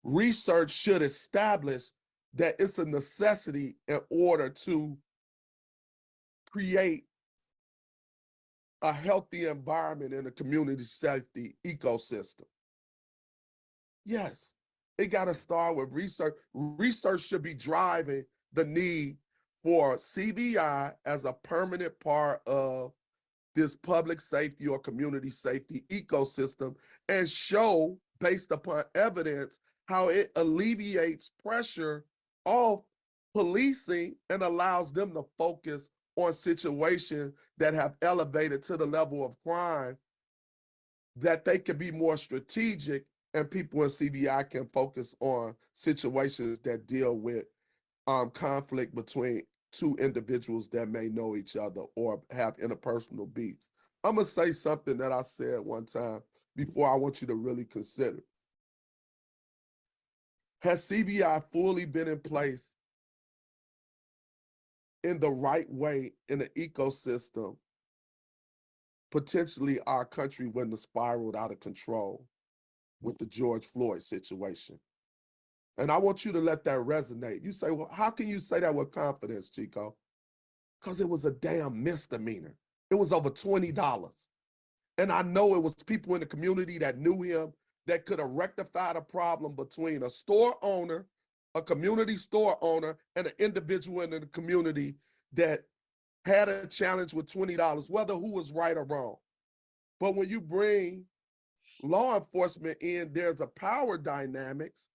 Research should establish that it's a necessity in order to create a healthy environment in a community safety ecosystem. Yes, it got to start with research. Research should be driving the need for CVI as a permanent part of this public safety or community safety ecosystem, and show, based upon evidence, how it alleviates pressure off policing and allows them to focus on situations that have elevated to the level of crime, that they can be more strategic, and people in CVI can focus on situations that deal with conflict between two individuals that may know each other or have interpersonal beefs. I'm gonna say something that I said one time before I want you to really consider. Has CVI fully been in place in the right way in the ecosystem? Potentially our country wouldn't have spiraled out of control with the George Floyd situation. And I want you to let that resonate. You say, well, how can you say that with confidence, Chico? Because it was a damn misdemeanor. It was over $20. And I know it was people in the community that knew him that could have rectified a problem between a store owner, a community store owner, and an individual in the community that had a challenge with $20, whether who was right or wrong. But when you bring law enforcement in, there's a power dynamics,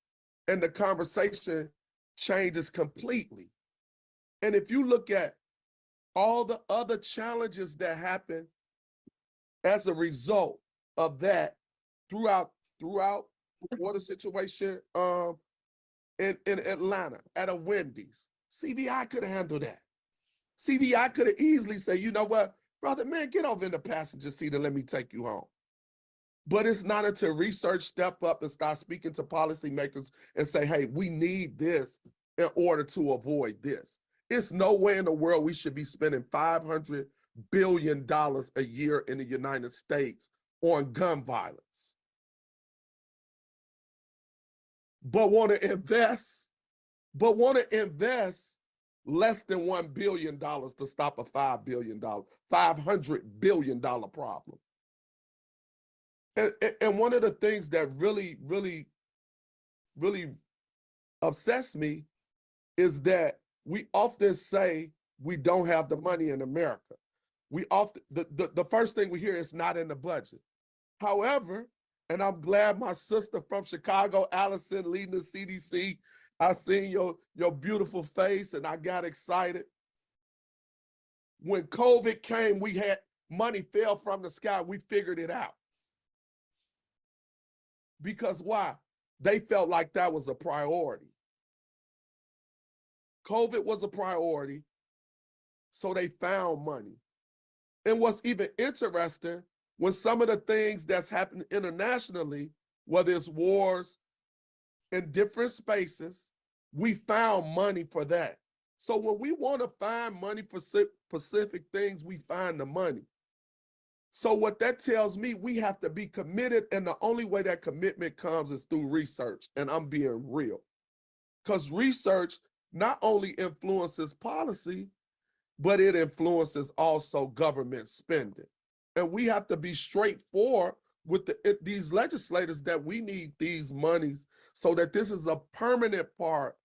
and the conversation changes completely. And if you look at all the other challenges that happen as a result of that throughout the water situation in Atlanta at a Wendy's, CVI could have handled that. CVI could have easily said, you know what, brother, man, get over in the passenger seat and let me take you home. But it's not until research step up and start speaking to policymakers and say, hey, we need this in order to avoid this. It's no way in the world we should be spending $500 billion a year in the United States on gun violence, but want to invest less than $1 billion to stop a $500 billion problem. And one of the things that really upsets me is that we often say we don't have the money in America. We often, the first thing we hear is not in the budget. However, and I'm glad my sister from Chicago, Allison, leading the CDC, I seen your beautiful face and I got excited. When COVID came, we had money fell from the sky. We figured it out. Because why? They felt like that was a priority. COVID was a priority, so they found money. And what's even interesting, when some of the things that's happened internationally, whether it's wars in different spaces, we found money for that. So when we want to find money for specific things, we find the money. So what that tells me, we have to be committed, and the only way that commitment comes is through research, and I'm being real. Because research not only influences policy, but it influences also government spending. And we have to be straightforward with these legislators that we need these monies so that this is a permanent part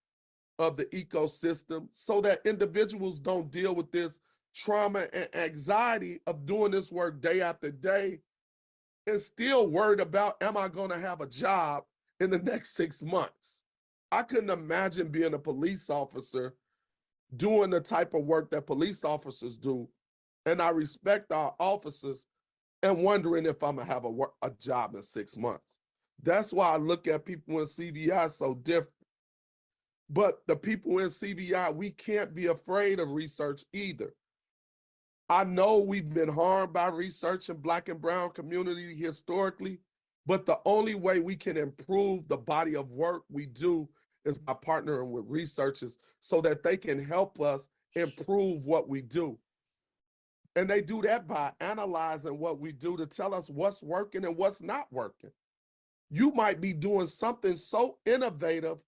of the ecosystem, so that individuals don't deal with this trauma and anxiety of doing this work day after day and still worried about, am I going to have a job in the next 6 months? I couldn't imagine being a police officer doing the type of work that police officers do. And I respect our officers, and wondering if I'm gonna have a job in 6 months. That's why I look at people in CVI so different. But the people in CVI, we can't be afraid of research either. I know we've been harmed by research in Black and brown community historically, but the only way we can improve the body of work we do is by partnering with researchers so that they can help us improve what we do. And they do that by analyzing what we do to tell us what's working and what's not working. You might be doing something so innovative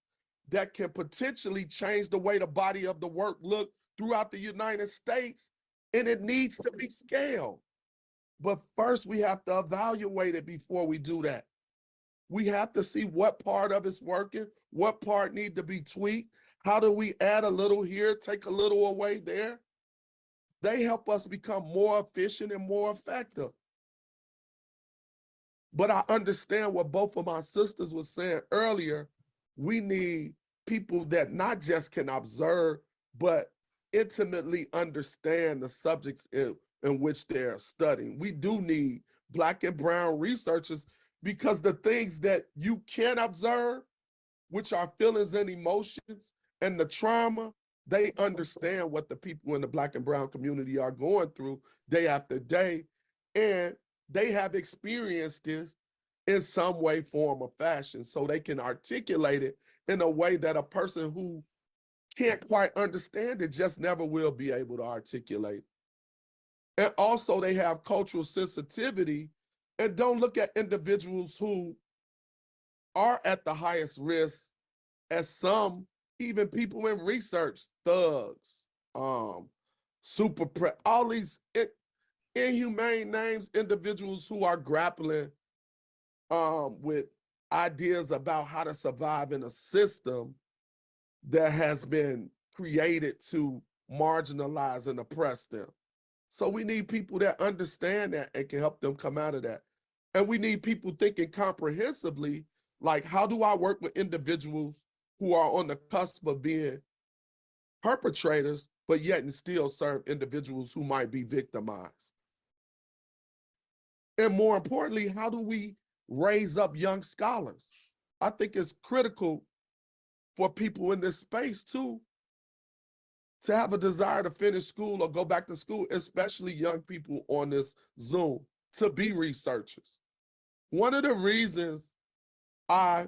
that can potentially change the way the body of the work look throughout the United States, and it needs to be scaled. But first, we have to evaluate it before we do that. We have to see what part of it's working, what part need to be tweaked. How do we add a little here, take a little away there? They help us become more efficient and more effective. But I understand what both of my sisters were saying earlier. We need people that not just can observe, but intimately understand the subjects in which they're studying. We do need Black and brown researchers, because the things that you can observe, which are feelings and emotions and the trauma, they understand what the people in the Black and brown community are going through day after day. And they have experienced this in some way, form, or fashion. So they can articulate it in a way that a person who can't quite understand it just never will be able to articulate. And also they have cultural sensitivity and don't look at individuals who are at the highest risk as some, even people in research, thugs, all these inhumane names, individuals who are grappling with ideas about how to survive in a system that has been created to marginalize and oppress them. So we need people that understand that and can help them come out of that. And we need people thinking comprehensively, like, how do I work with individuals who are on the cusp of being perpetrators, but yet and still serve individuals who might be victimized? And more importantly, how do we raise up young scholars? I think it's critical for people in this space too, to have a desire to finish school or go back to school, especially young people on this Zoom, to be researchers. One of the reasons I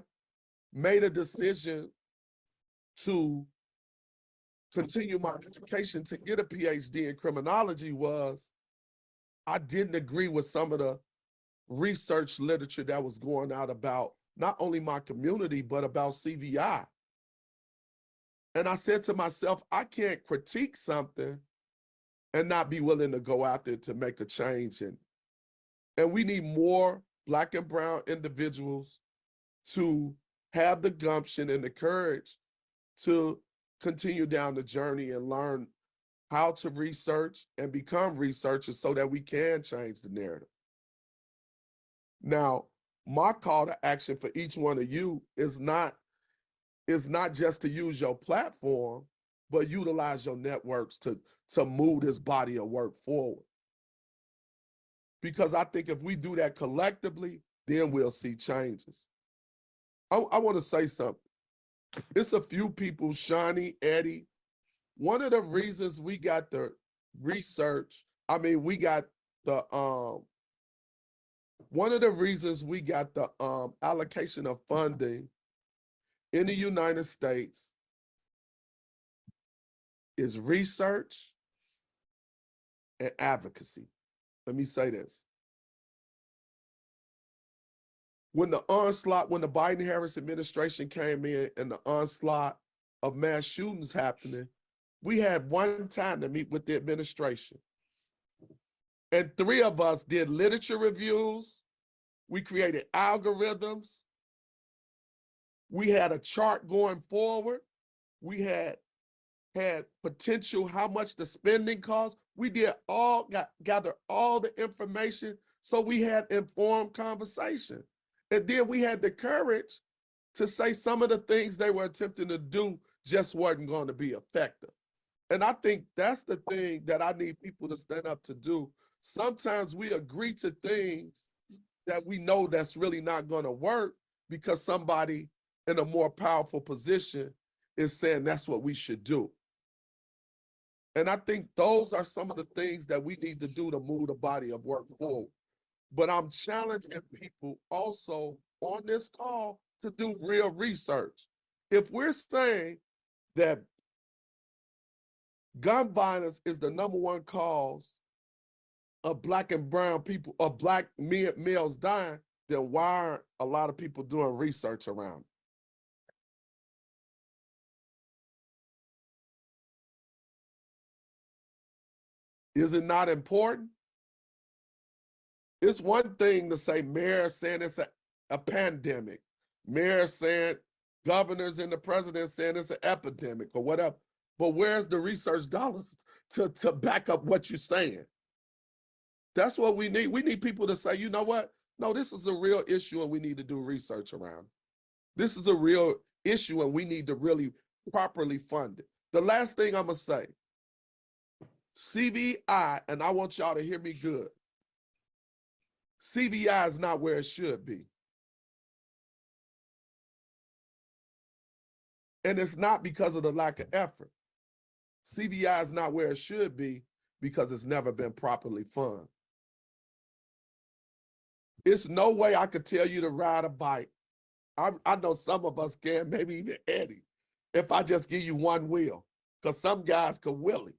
made a decision to continue my education to get a PhD in criminology was I didn't agree with some of the research literature that was going out about not only my community, but about CVI. And I said to myself, I can't critique something and not be willing to go after it to make a change. And we need more Black and brown individuals to have the gumption and the courage to continue down the journey and learn how to research and become researchers so that we can change the narrative. Now, my call to action for each one of you is not just to use your platform, but utilize your networks to move this body of work forward. Because I think if we do that collectively, then we'll see changes. I want to say something. It's a few people, Shawnee, Eddie, One of the reasons we got the research, we got the one of the reasons we got the allocation of funding in the United States is research and advocacy. Let me say this. When the Biden-Harris administration came in and the onslaught of mass shootings happening, we had one time to meet with the administration. And 3 of us did literature reviews. We created algorithms. We had a chart going forward. We had potential, how much the spending cost. We did gather all the information, so we had informed conversation. And then we had the courage to say some of the things they were attempting to do just wasn't going to be effective. And I think that's the thing that I need people to stand up to do. Sometimes we agree to things that we know that's really not going to work because somebody in a more powerful position is saying that's what we should do. And I think those are some of the things that we need to do to move the body of work forward. But I'm challenging people also on this call to do real research. If we're saying that gun violence is the #1 cause of Black and brown people, or Black males dying, then why aren't a lot of people doing research around it? Is it not important? It's one thing to say mayor's saying it's a pandemic. Mayor's saying, governors and the president saying it's an epidemic or whatever. But where's the research dollars to back up what you're saying? That's what we need. We need people to say, you know what? No, this is a real issue and we need to do research around it. This is a real issue and we need to really properly fund it. The last thing I'm going to say, CVI, and I want y'all to hear me good, CVI is not where it should be. And it's not because of the lack of effort. CVI is not where it should be because it's never been properly funded. It's no way I could tell you to ride a bike. I know some of us can, maybe even Eddie, if I just give you one wheel, because some guys could wheel it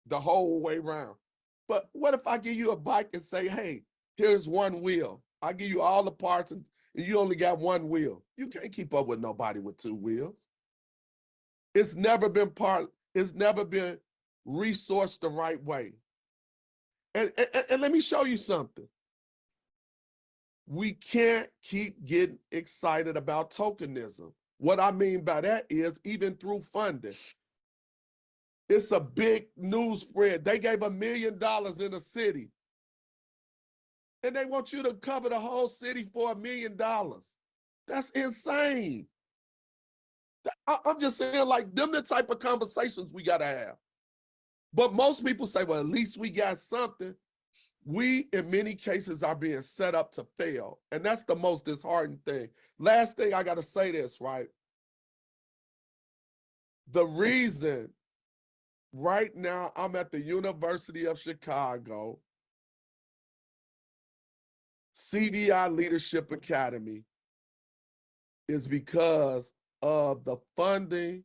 the whole way around. But what if I give you a bike and say, hey, here's one wheel. I give you all the parts and you only got one wheel. You can't keep up with nobody with 2 wheels. It's never been resourced the right way. And let me show you something. We can't keep getting excited about tokenism. What I mean by that is even through funding. It's a big news spread. They gave $1 million in a city. And they want you to cover the whole city for $1 million. That's insane. I'm just saying, like, them the type of conversations we got to have. But most people say, well, at least we got something. We, in many cases, are being set up to fail. And that's the most disheartening thing. Last thing, I got to say this, right? The reason right now I'm at the University of Chicago, CVI Leadership Academy, is because of the funding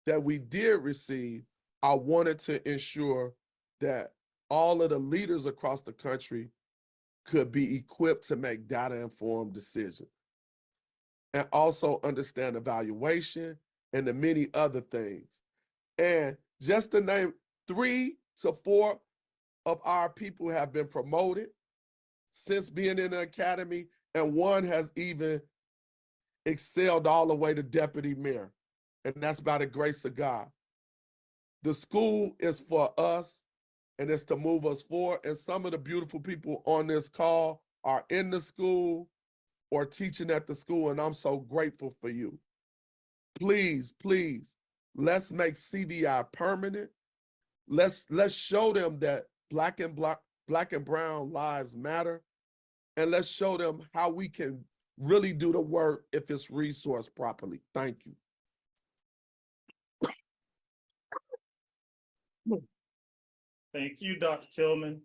that we did receive. I wanted to ensure that all of the leaders across the country could be equipped to make data-informed decisions and also understand evaluation and the many other things. And just to name 3 to 4 of our people have been promoted since being in the academy, and 1 has even excelled all the way to deputy mayor, and that's by the grace of God. The school is for us, and it's to move us forward, and some of the beautiful people on this call are in the school or teaching at the school, and I'm so grateful for you. Please, please, let's make CVI permanent. Let's show them that black and brown lives matter, and let's show them how we can really do the work if it's resourced properly. Thank you. Thank you, Dr. Tillman.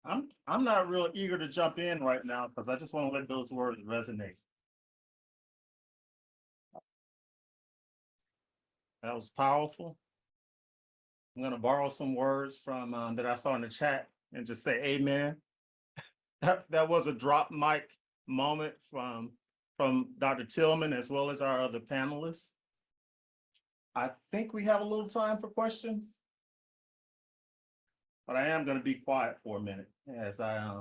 I'm not real eager to jump in right now because I just want to let those words resonate. That was powerful. I'm going to borrow some words from that I saw in the chat and just say amen. That was a drop mic moment from Dr. Tillman as well as our other panelists. I think we have a little time for questions, but I am going to be quiet for a minute as I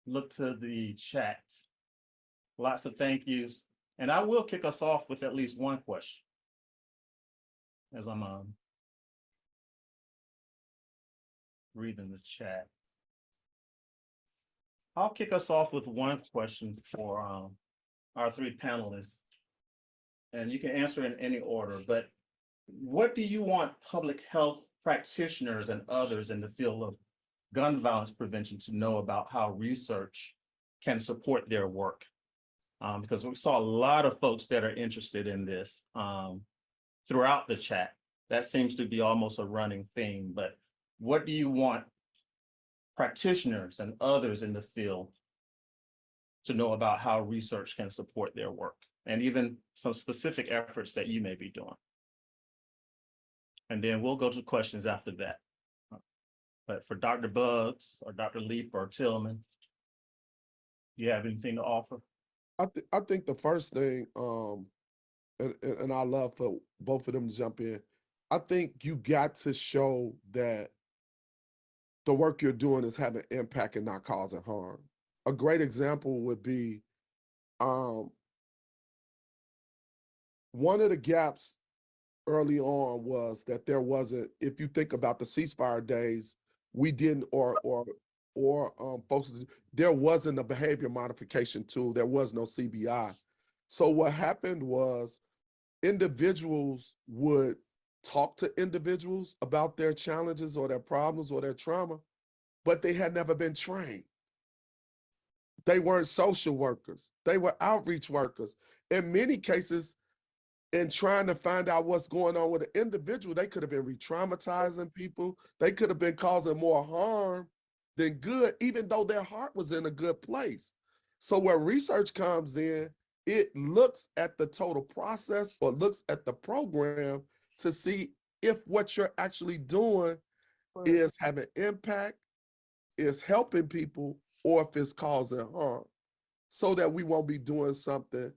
look to the chat. Lots of thank yous, and I will kick us off with at least one question as I'm reading the chat. I'll kick us off with one question for our three panelists, and you can answer in any order, but what do you want public health practitioners and others in the field of gun violence prevention to know about how research can support their work? Because we saw a lot of folks that are interested in this throughout the chat. That seems to be almost a running theme, but what do you want practitioners and others in the field to know about how research can support their work, and even some specific efforts that you may be doing? And then we'll go to questions after that. But for Dr. Buggs or Dr. Leap or Tillman, you have anything to offer? I think the first thing, and I love for both of them to jump in. I think you got to show that the work you're doing is having impact and not causing harm. A great example would be one of the gaps early on was that there wasn't, if you think about the ceasefire days, we didn't, or folks, there wasn't a behavior modification tool. There was no CBI. So what happened was individuals would talk to individuals about their challenges or their problems or their trauma, but they had never been trained. They weren't social workers. They were outreach workers. In many cases, in trying to find out what's going on with an individual, they could have been re-traumatizing people. They could have been causing more harm than good, even though their heart was in a good place. So where research comes in, it looks at the total process or looks at the program to see if what you're actually doing is having impact, is helping people, or if it's causing harm, so that we won't be doing something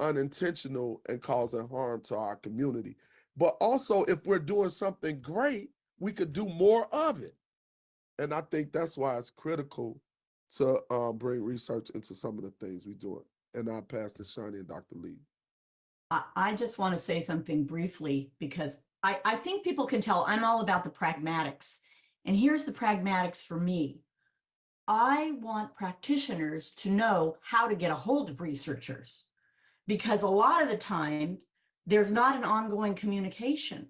unintentional and causing harm to our community. But also, if we're doing something great, we could do more of it. And I think that's why it's critical to bring research into some of the things we do. And I'll pass to Shani and Dr. Lee. I just want to say something briefly, because I think people can tell I'm all about the pragmatics. And here's the pragmatics for me. I want practitioners to know how to get a hold of researchers, because a lot of the time there's not an ongoing communication.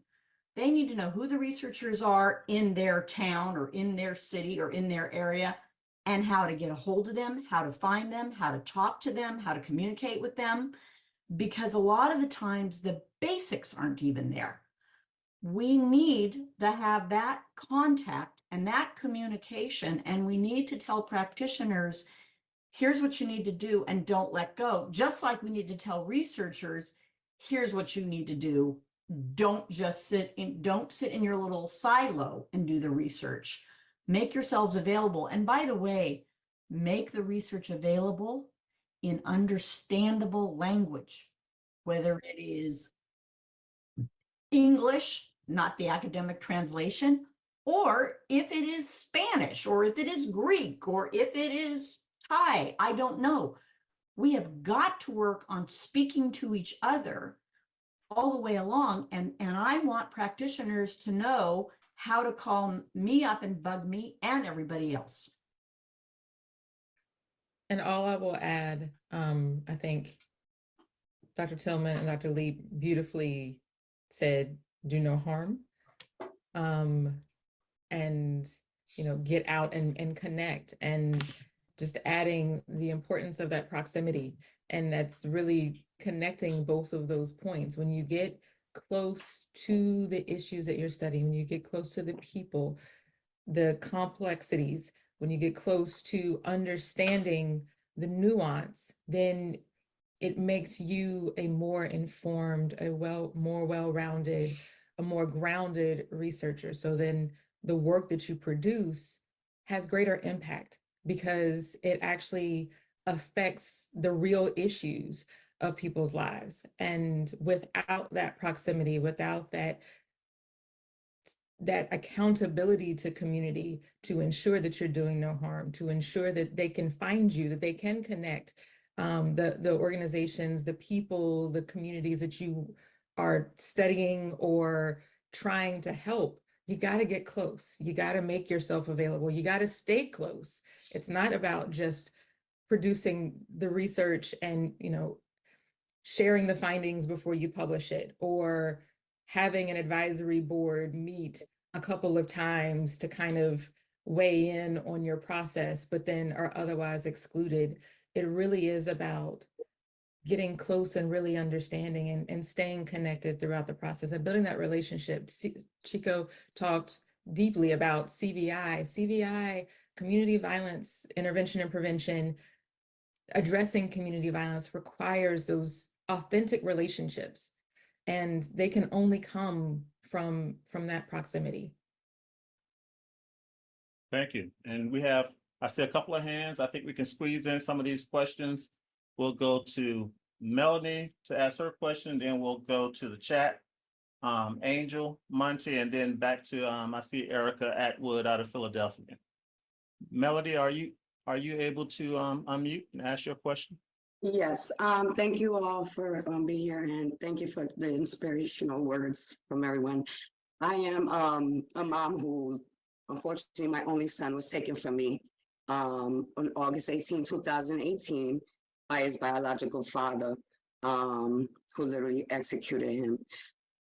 They need to know who the researchers are in their town or in their city or in their area, and how to get a hold of them, how to find them, how to talk to them, how to communicate with them, because a lot of the times the basics aren't even there. We need to have that contact and that communication, and we need to tell practitioners, here's what you need to do and don't let go. Just like we need to tell researchers, here's what you need to do. Don't sit in your little silo and do the research. Make yourselves available. And by the way, make the research available in understandable language, whether it is English, not the academic translation, or if it is Spanish, or if it is Greek, or if it is Thai, I don't know. We have got to work on speaking to each other all the way along. And I want practitioners to know how to call me up and bug me and everybody else. And all I will add, I think Dr. Tillman and Dr. Lee beautifully said, do no harm. And, get out and connect, and just adding the importance of that proximity. And that's really connecting both of those points. When you get close to the issues that you're studying, when you get close to the people, the complexities, when you get close to understanding the nuance, then it makes you a more informed, more well-rounded, a more grounded researcher. So then the work that you produce has greater impact because it actually affects the real issues of people's lives. And without that proximity, without that accountability to community to ensure that you're doing no harm, to ensure that they can find you, that they can connect, the organizations, the people, the communities that you are studying or trying to help, you got to get close. You got to make yourself available. You got to stay close. It's not about just producing the research and, sharing the findings before you publish it, or having an advisory board meet a couple of times to kind of weigh in on your process, but then are otherwise excluded. It really is about getting close and really understanding and staying connected throughout the process and building that relationship. Chico talked deeply about CVI, community violence intervention and prevention. Addressing community violence requires those authentic relationships, and they can only come from that proximity. Thank you. And I see a couple of hands. I think we can squeeze in some of these questions. We'll go to Melanie to ask her question, then we'll go to the chat. Angel, Monty, and then back to, I see Erica Atwood out of Philadelphia. Melody, are you able to unmute and ask your question? Yes, thank you all for being here, and thank you for the inspirational words from everyone. I am a mom who, unfortunately, my only son was taken from me on August 18, 2018 by his biological father, who literally executed him.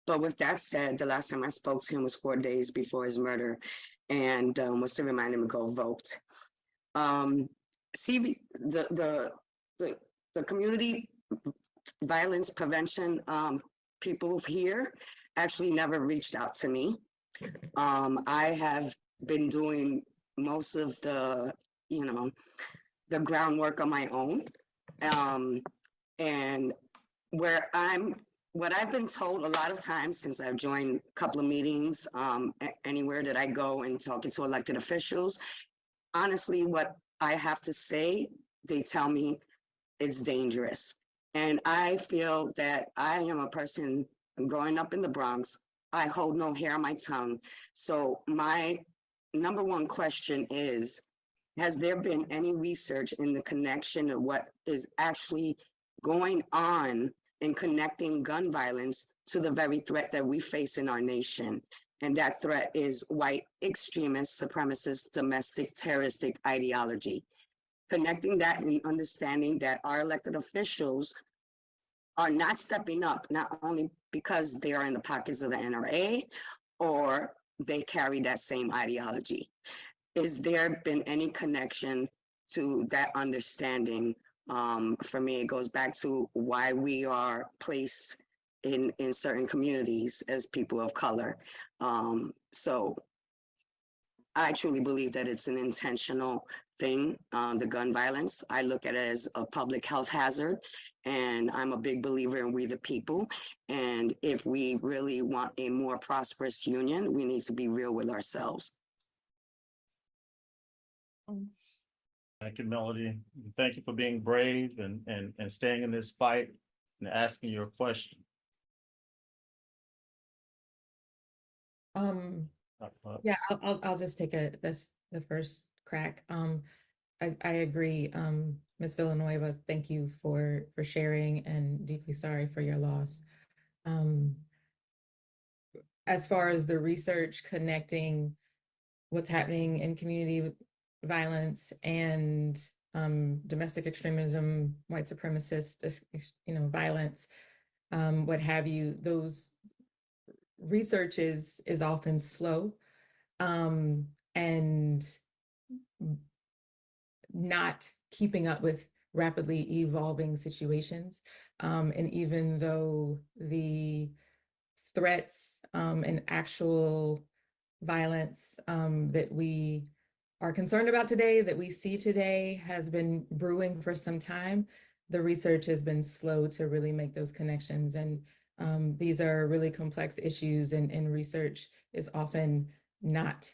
But with that said, the last time I spoke to him was 4 days before his murder, and was to remind him to go vote. The community violence prevention people here actually never reached out to me. I have been doing most of the groundwork on my own. And what I've been told a lot of times since I've joined a couple of meetings, anywhere that I go and talking to elected officials, honestly, what I have to say, they tell me it's dangerous. And I feel that I am a person growing up in the Bronx. I hold no hair on my tongue. So my number one question is, has there been any research in the connection of what is actually going on in connecting gun violence to the very threat that we face in our nation? And that threat is white extremist, supremacist, domestic, terroristic ideology. Connecting that and understanding that our elected officials are not stepping up, not only because they are in the pockets of the NRA or they carry that same ideology. Is there been any connection to that understanding? For me, it goes back to why we are placed in certain communities as people of color. So I truly believe that it's an intentional thing, the gun violence. I look at it as a public health hazard, and I'm a big believer in we the people. And if we really want a more prosperous union, we need to be real with ourselves. Thank you, Melody. Thank you for being brave and staying in this fight and asking your question. Yeah, I'll just take the first crack. I agree, Ms. Villanueva, thank you for sharing, and deeply sorry for your loss. As far as the research connecting what's happening in community violence and domestic extremism, white supremacist, violence, what have you, those research is often slow and not keeping up with rapidly evolving situations. And even though the threats and actual violence that we are concerned about today, that we see today, has been brewing for some time. The research has been slow to really make those connections. And these are really complex issues, and research is often not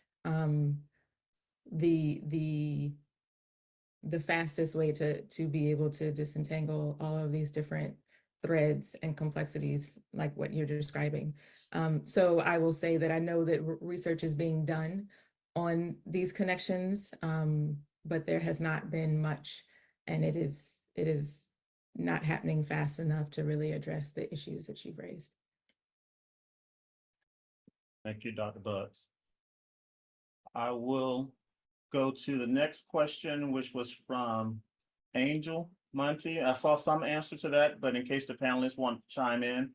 the fastest way to be able to disentangle all of these different threads and complexities like what you're describing. So I will say that I know that research is being done on these connections, but there has not been much, and it is not happening fast enough to really address the issues that you've raised. Thank you, Dr. Bucks. I will go to the next question, which was from Angel Monty. I saw some answer to that, but in case the panelists want to chime in,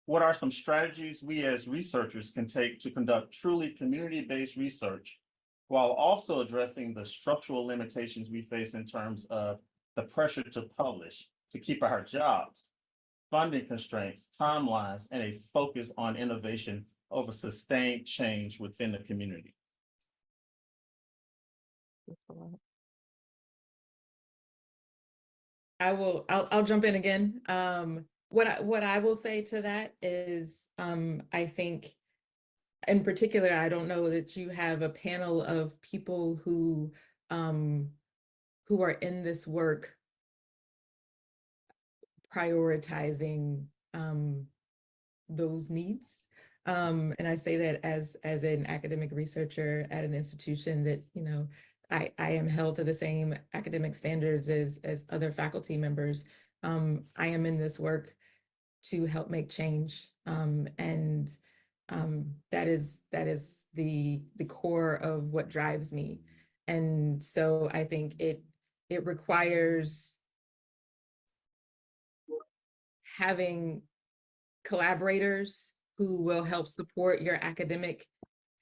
what are some strategies we as researchers can take to conduct truly community-based research while also addressing the structural limitations we face in terms of the pressure to publish, to keep our jobs, funding constraints, timelines, and a focus on innovation over sustained change within the community? I'll jump in again. What I will say to that is, I think in particular, I don't know that you have a panel of people who are in this work prioritizing those needs. And I say that as an academic researcher at an institution that, you know, I am held to the same academic standards as other faculty members. I am in this work to help make change. And that is the core of what drives me. And so I think it requires having collaborators who will help support your academic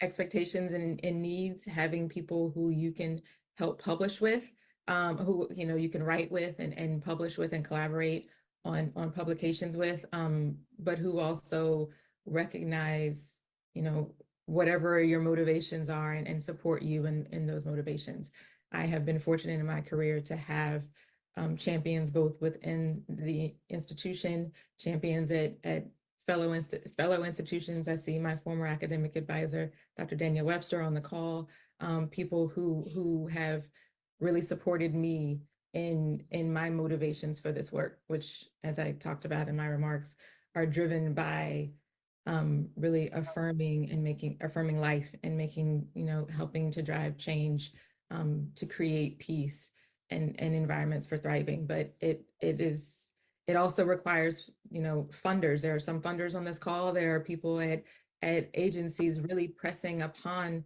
expectations and needs, having people who you can help publish with, who, you know, you can write with and publish with and collaborate on publications with, but who also recognize, you know, whatever your motivations are and support you in those motivations. I have been fortunate in my career to have champions both within the institution, champions at fellow institutions. I see my former academic advisor, Dr. Daniel Webster, on the call, people who have really supported me in my motivations for this work, which, as I talked about in my remarks, are driven by really affirming life and making, you know, helping to drive change, to create peace and environments for thriving. But it also requires, you know, funders. There are some funders on this call. There are people at agencies really impressing upon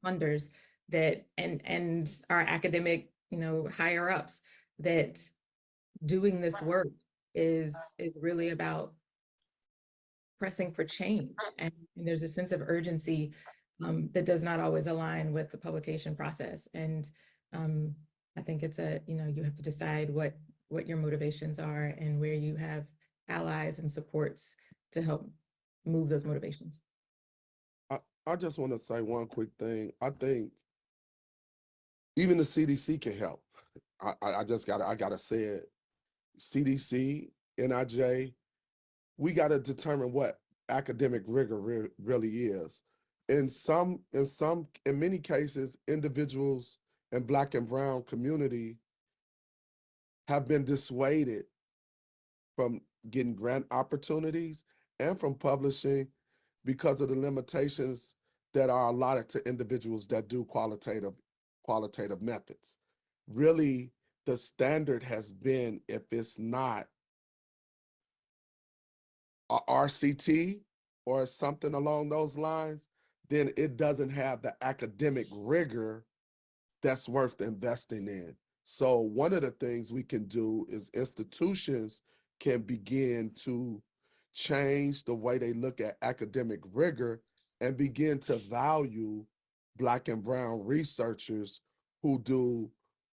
funders that and our academic, you know, higher ups, that doing this work is really about pressing for change. And there's a sense of urgency that does not always align with the publication process. And I think it's you know, you have to decide what your motivations are and where you have allies and supports to help move those motivations. I just want to say one quick thing. I think even the CDC can help. I gotta say it. CDC, NIJ, we gotta determine what academic rigor really is. In many cases, individuals in Black and Brown community have been dissuaded from getting grant opportunities and from publishing because of the limitations that are allotted to individuals that do qualitative methods. Really, the standard has been, if it's not a RCT or something along those lines, then it doesn't have the academic rigor that's worth investing in. So one of the things we can do is institutions can begin to change the way they look at academic rigor and begin to value Black and Brown researchers who do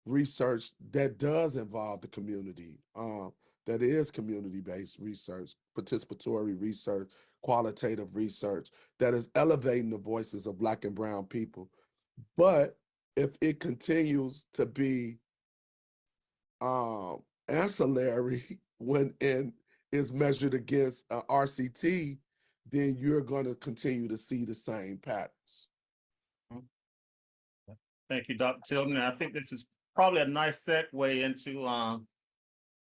research that does involve the community, that is community-based research, participatory research, qualitative research that is elevating the voices of Black and brown people. But if it continues to be ancillary when and is measured against RCT, then you're going to continue to see the same patterns. Thank you, Dr. Tillman. I think this is probably a nice segue into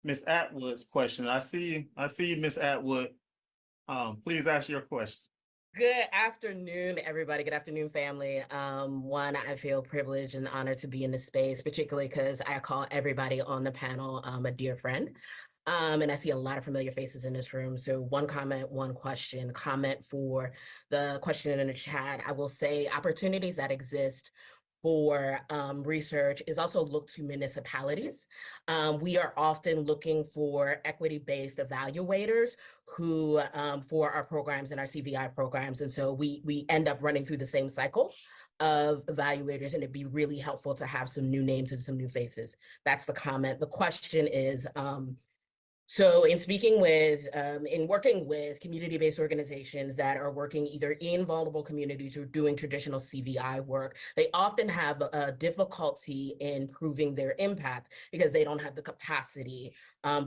Ms. Atwood's question. I see you, Ms. Atwood. Please ask your question. Good afternoon, everybody. Good afternoon, family. I feel privileged and honored to be in this space, particularly because I call everybody on the panel a dear friend. And I see a lot of familiar faces in this room. So one comment, one question. Comment for the question in the chat. I will say opportunities that exist for research is also look to municipalities. We are often looking for equity-based evaluators who for our programs and our CVI programs. And so we end up running through the same cycle of evaluators, and it'd be really helpful to have some new names and some new faces. That's the comment. The question is, so in speaking with, in working with community-based organizations that are working either in vulnerable communities or doing traditional CVI work, they often have a difficulty in proving their impact because they don't have the capacity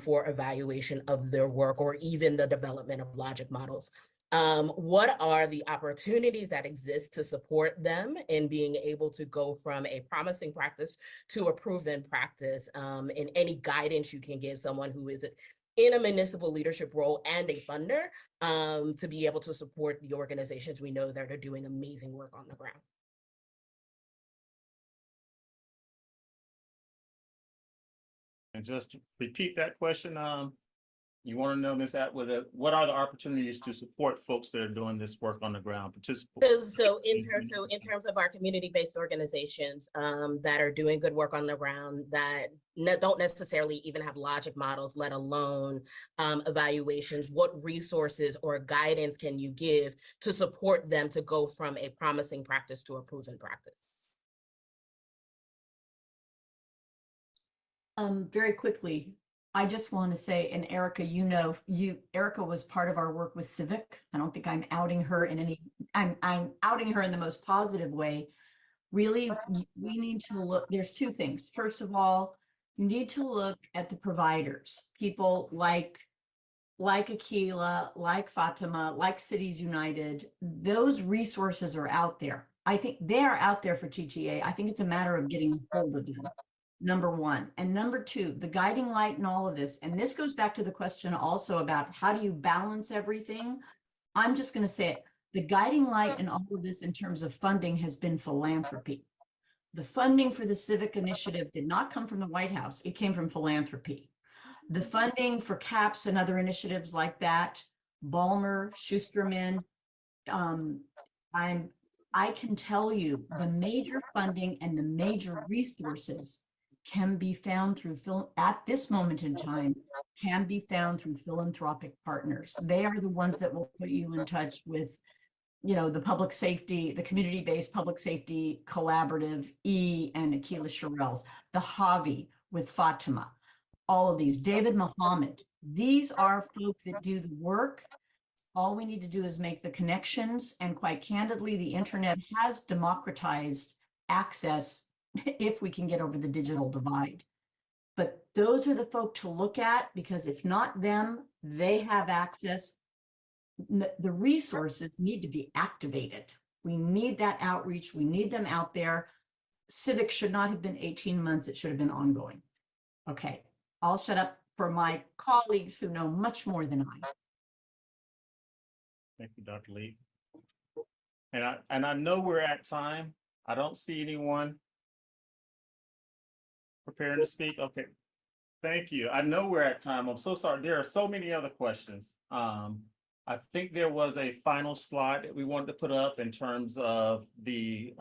for evaluation of their work or even the development of logic models. What are the opportunities that exist to support them in being able to go from a promising practice to a proven practice, and any guidance you can give someone who is in a municipal leadership role and a funder to be able to support the organizations we know that are doing amazing work on the ground? And just to repeat that question, you want to know, Ms. Atwood, what are the opportunities to support folks that are doing this work on the ground? So in terms of our community-based organizations that are doing good work on the ground that don't necessarily even have logic models, let alone evaluations, what resources or guidance can you give to support them to go from a promising practice to a proven practice? Very quickly, I just want to say, and Erica, Erica was part of our work with Civic. I don't think I'm outing her in any, I'm outing her in the most positive way. Really, we need to look, there's two things. First of all, you need to look at the providers, people like Aquila, like Fatima, like Cities United. Those resources are out there. I think they are out there for TTA. I think it's a matter of getting hold of them. Number one. And number two, the guiding light in all of this, and this goes back to the question also about how do you balance everything? I'm just going to say it. The guiding light in all of this in terms of funding has been philanthropy. The funding for the Civic Initiative did not come from the White House. It came from philanthropy. The funding for CAPS and other initiatives like that, Ballmer, Schusterman, I can tell you the major funding and the major resources can be found through at this moment in time, can be found through philanthropic partners. They are the ones that will put you in touch with, the public safety, the community-based public safety collaborative, and Aquila Sherrills, the Javi with Fatima, all of these, David Muhammad. These are folks that do the work. All we need to do is make the connections. And quite candidly, the internet has democratized access if we can get over the digital divide. But those are the folk to look at, because if not them, they have access. The resources need to be activated. We need that outreach. We need them out there. Civic should not have been 18 months. It should have been ongoing. Okay, I'll shut up for my colleagues who know much more than I. Thank you, Dr. Lee. And I know we're at time. I don't see anyone preparing to speak. Okay, thank you. I know we're at time. I'm so sorry. There are so many other questions. I think there was a final slide that we wanted to put up in terms of the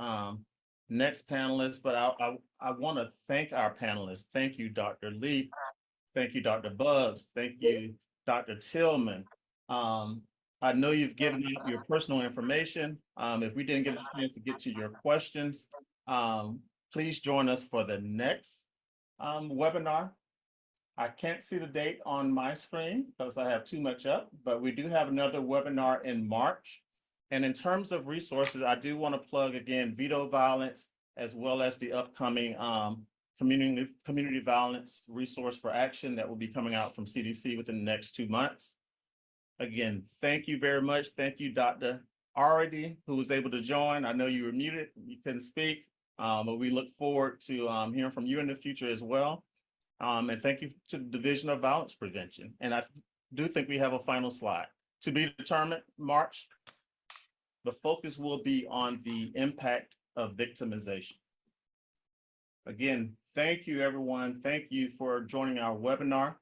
next panelist, but I want to thank our panelists. Thank you, Dr. Lee. Thank you, Dr. Bugs. Thank you, Dr. Tillman. I know you've given out your personal information. If we didn't get a chance to get to your questions, please join us for the next webinar. I can't see the date on my screen because I have too much up, but we do have another webinar in March. And in terms of resources, I do want to plug again veto violence as well as the upcoming community violence resource for action that will be coming out from CDC within the next 2 months. Again, thank you very much. Thank you, Dr. Arity, who was able to join. I know you were muted, you couldn't speak, but we look forward to hearing from you in the future as well. And thank you to the Division of Violence Prevention. And I do think we have a final slide. To be determined, March, the focus will be on the impact of victimization. Again, thank you, everyone. Thank you for joining our webinar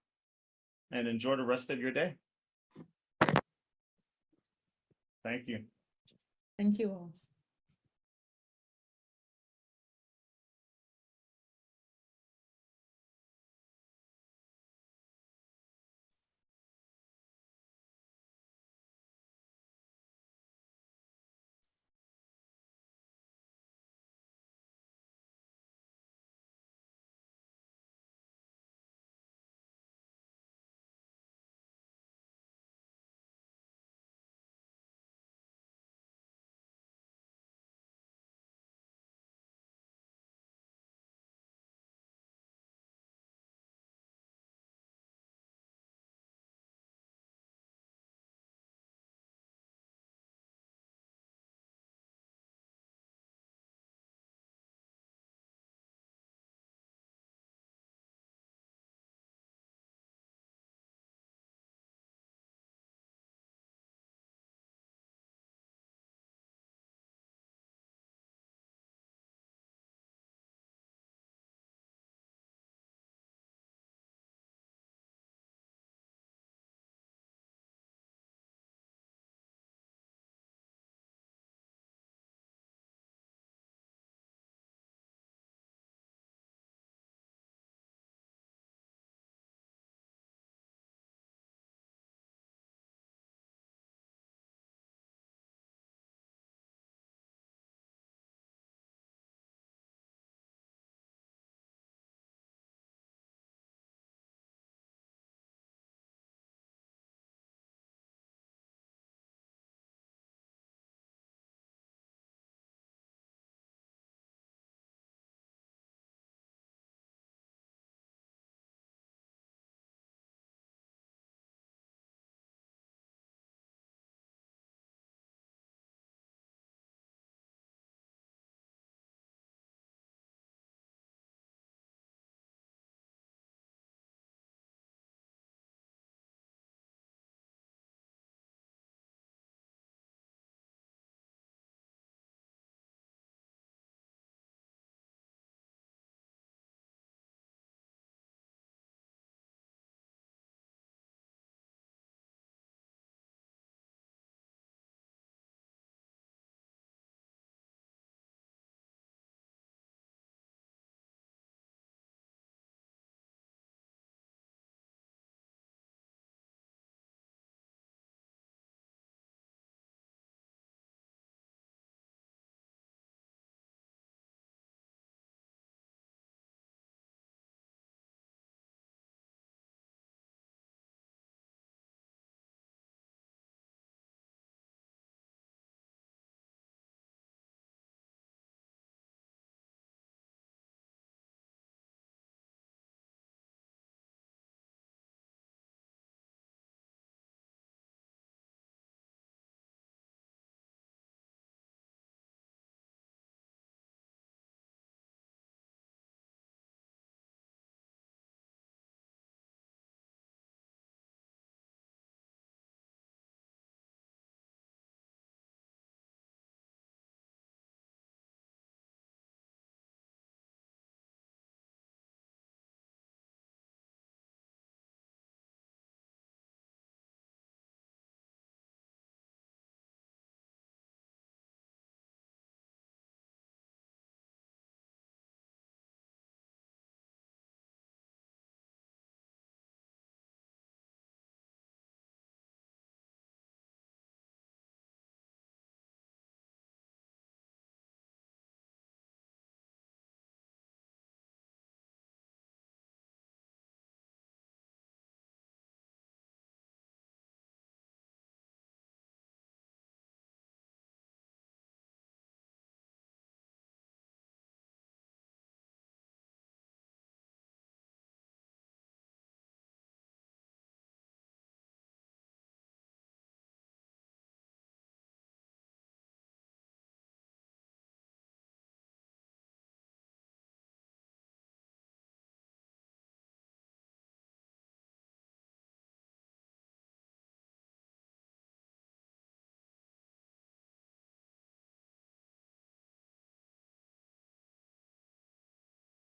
and enjoy the rest of your day. Thank you. Thank you all.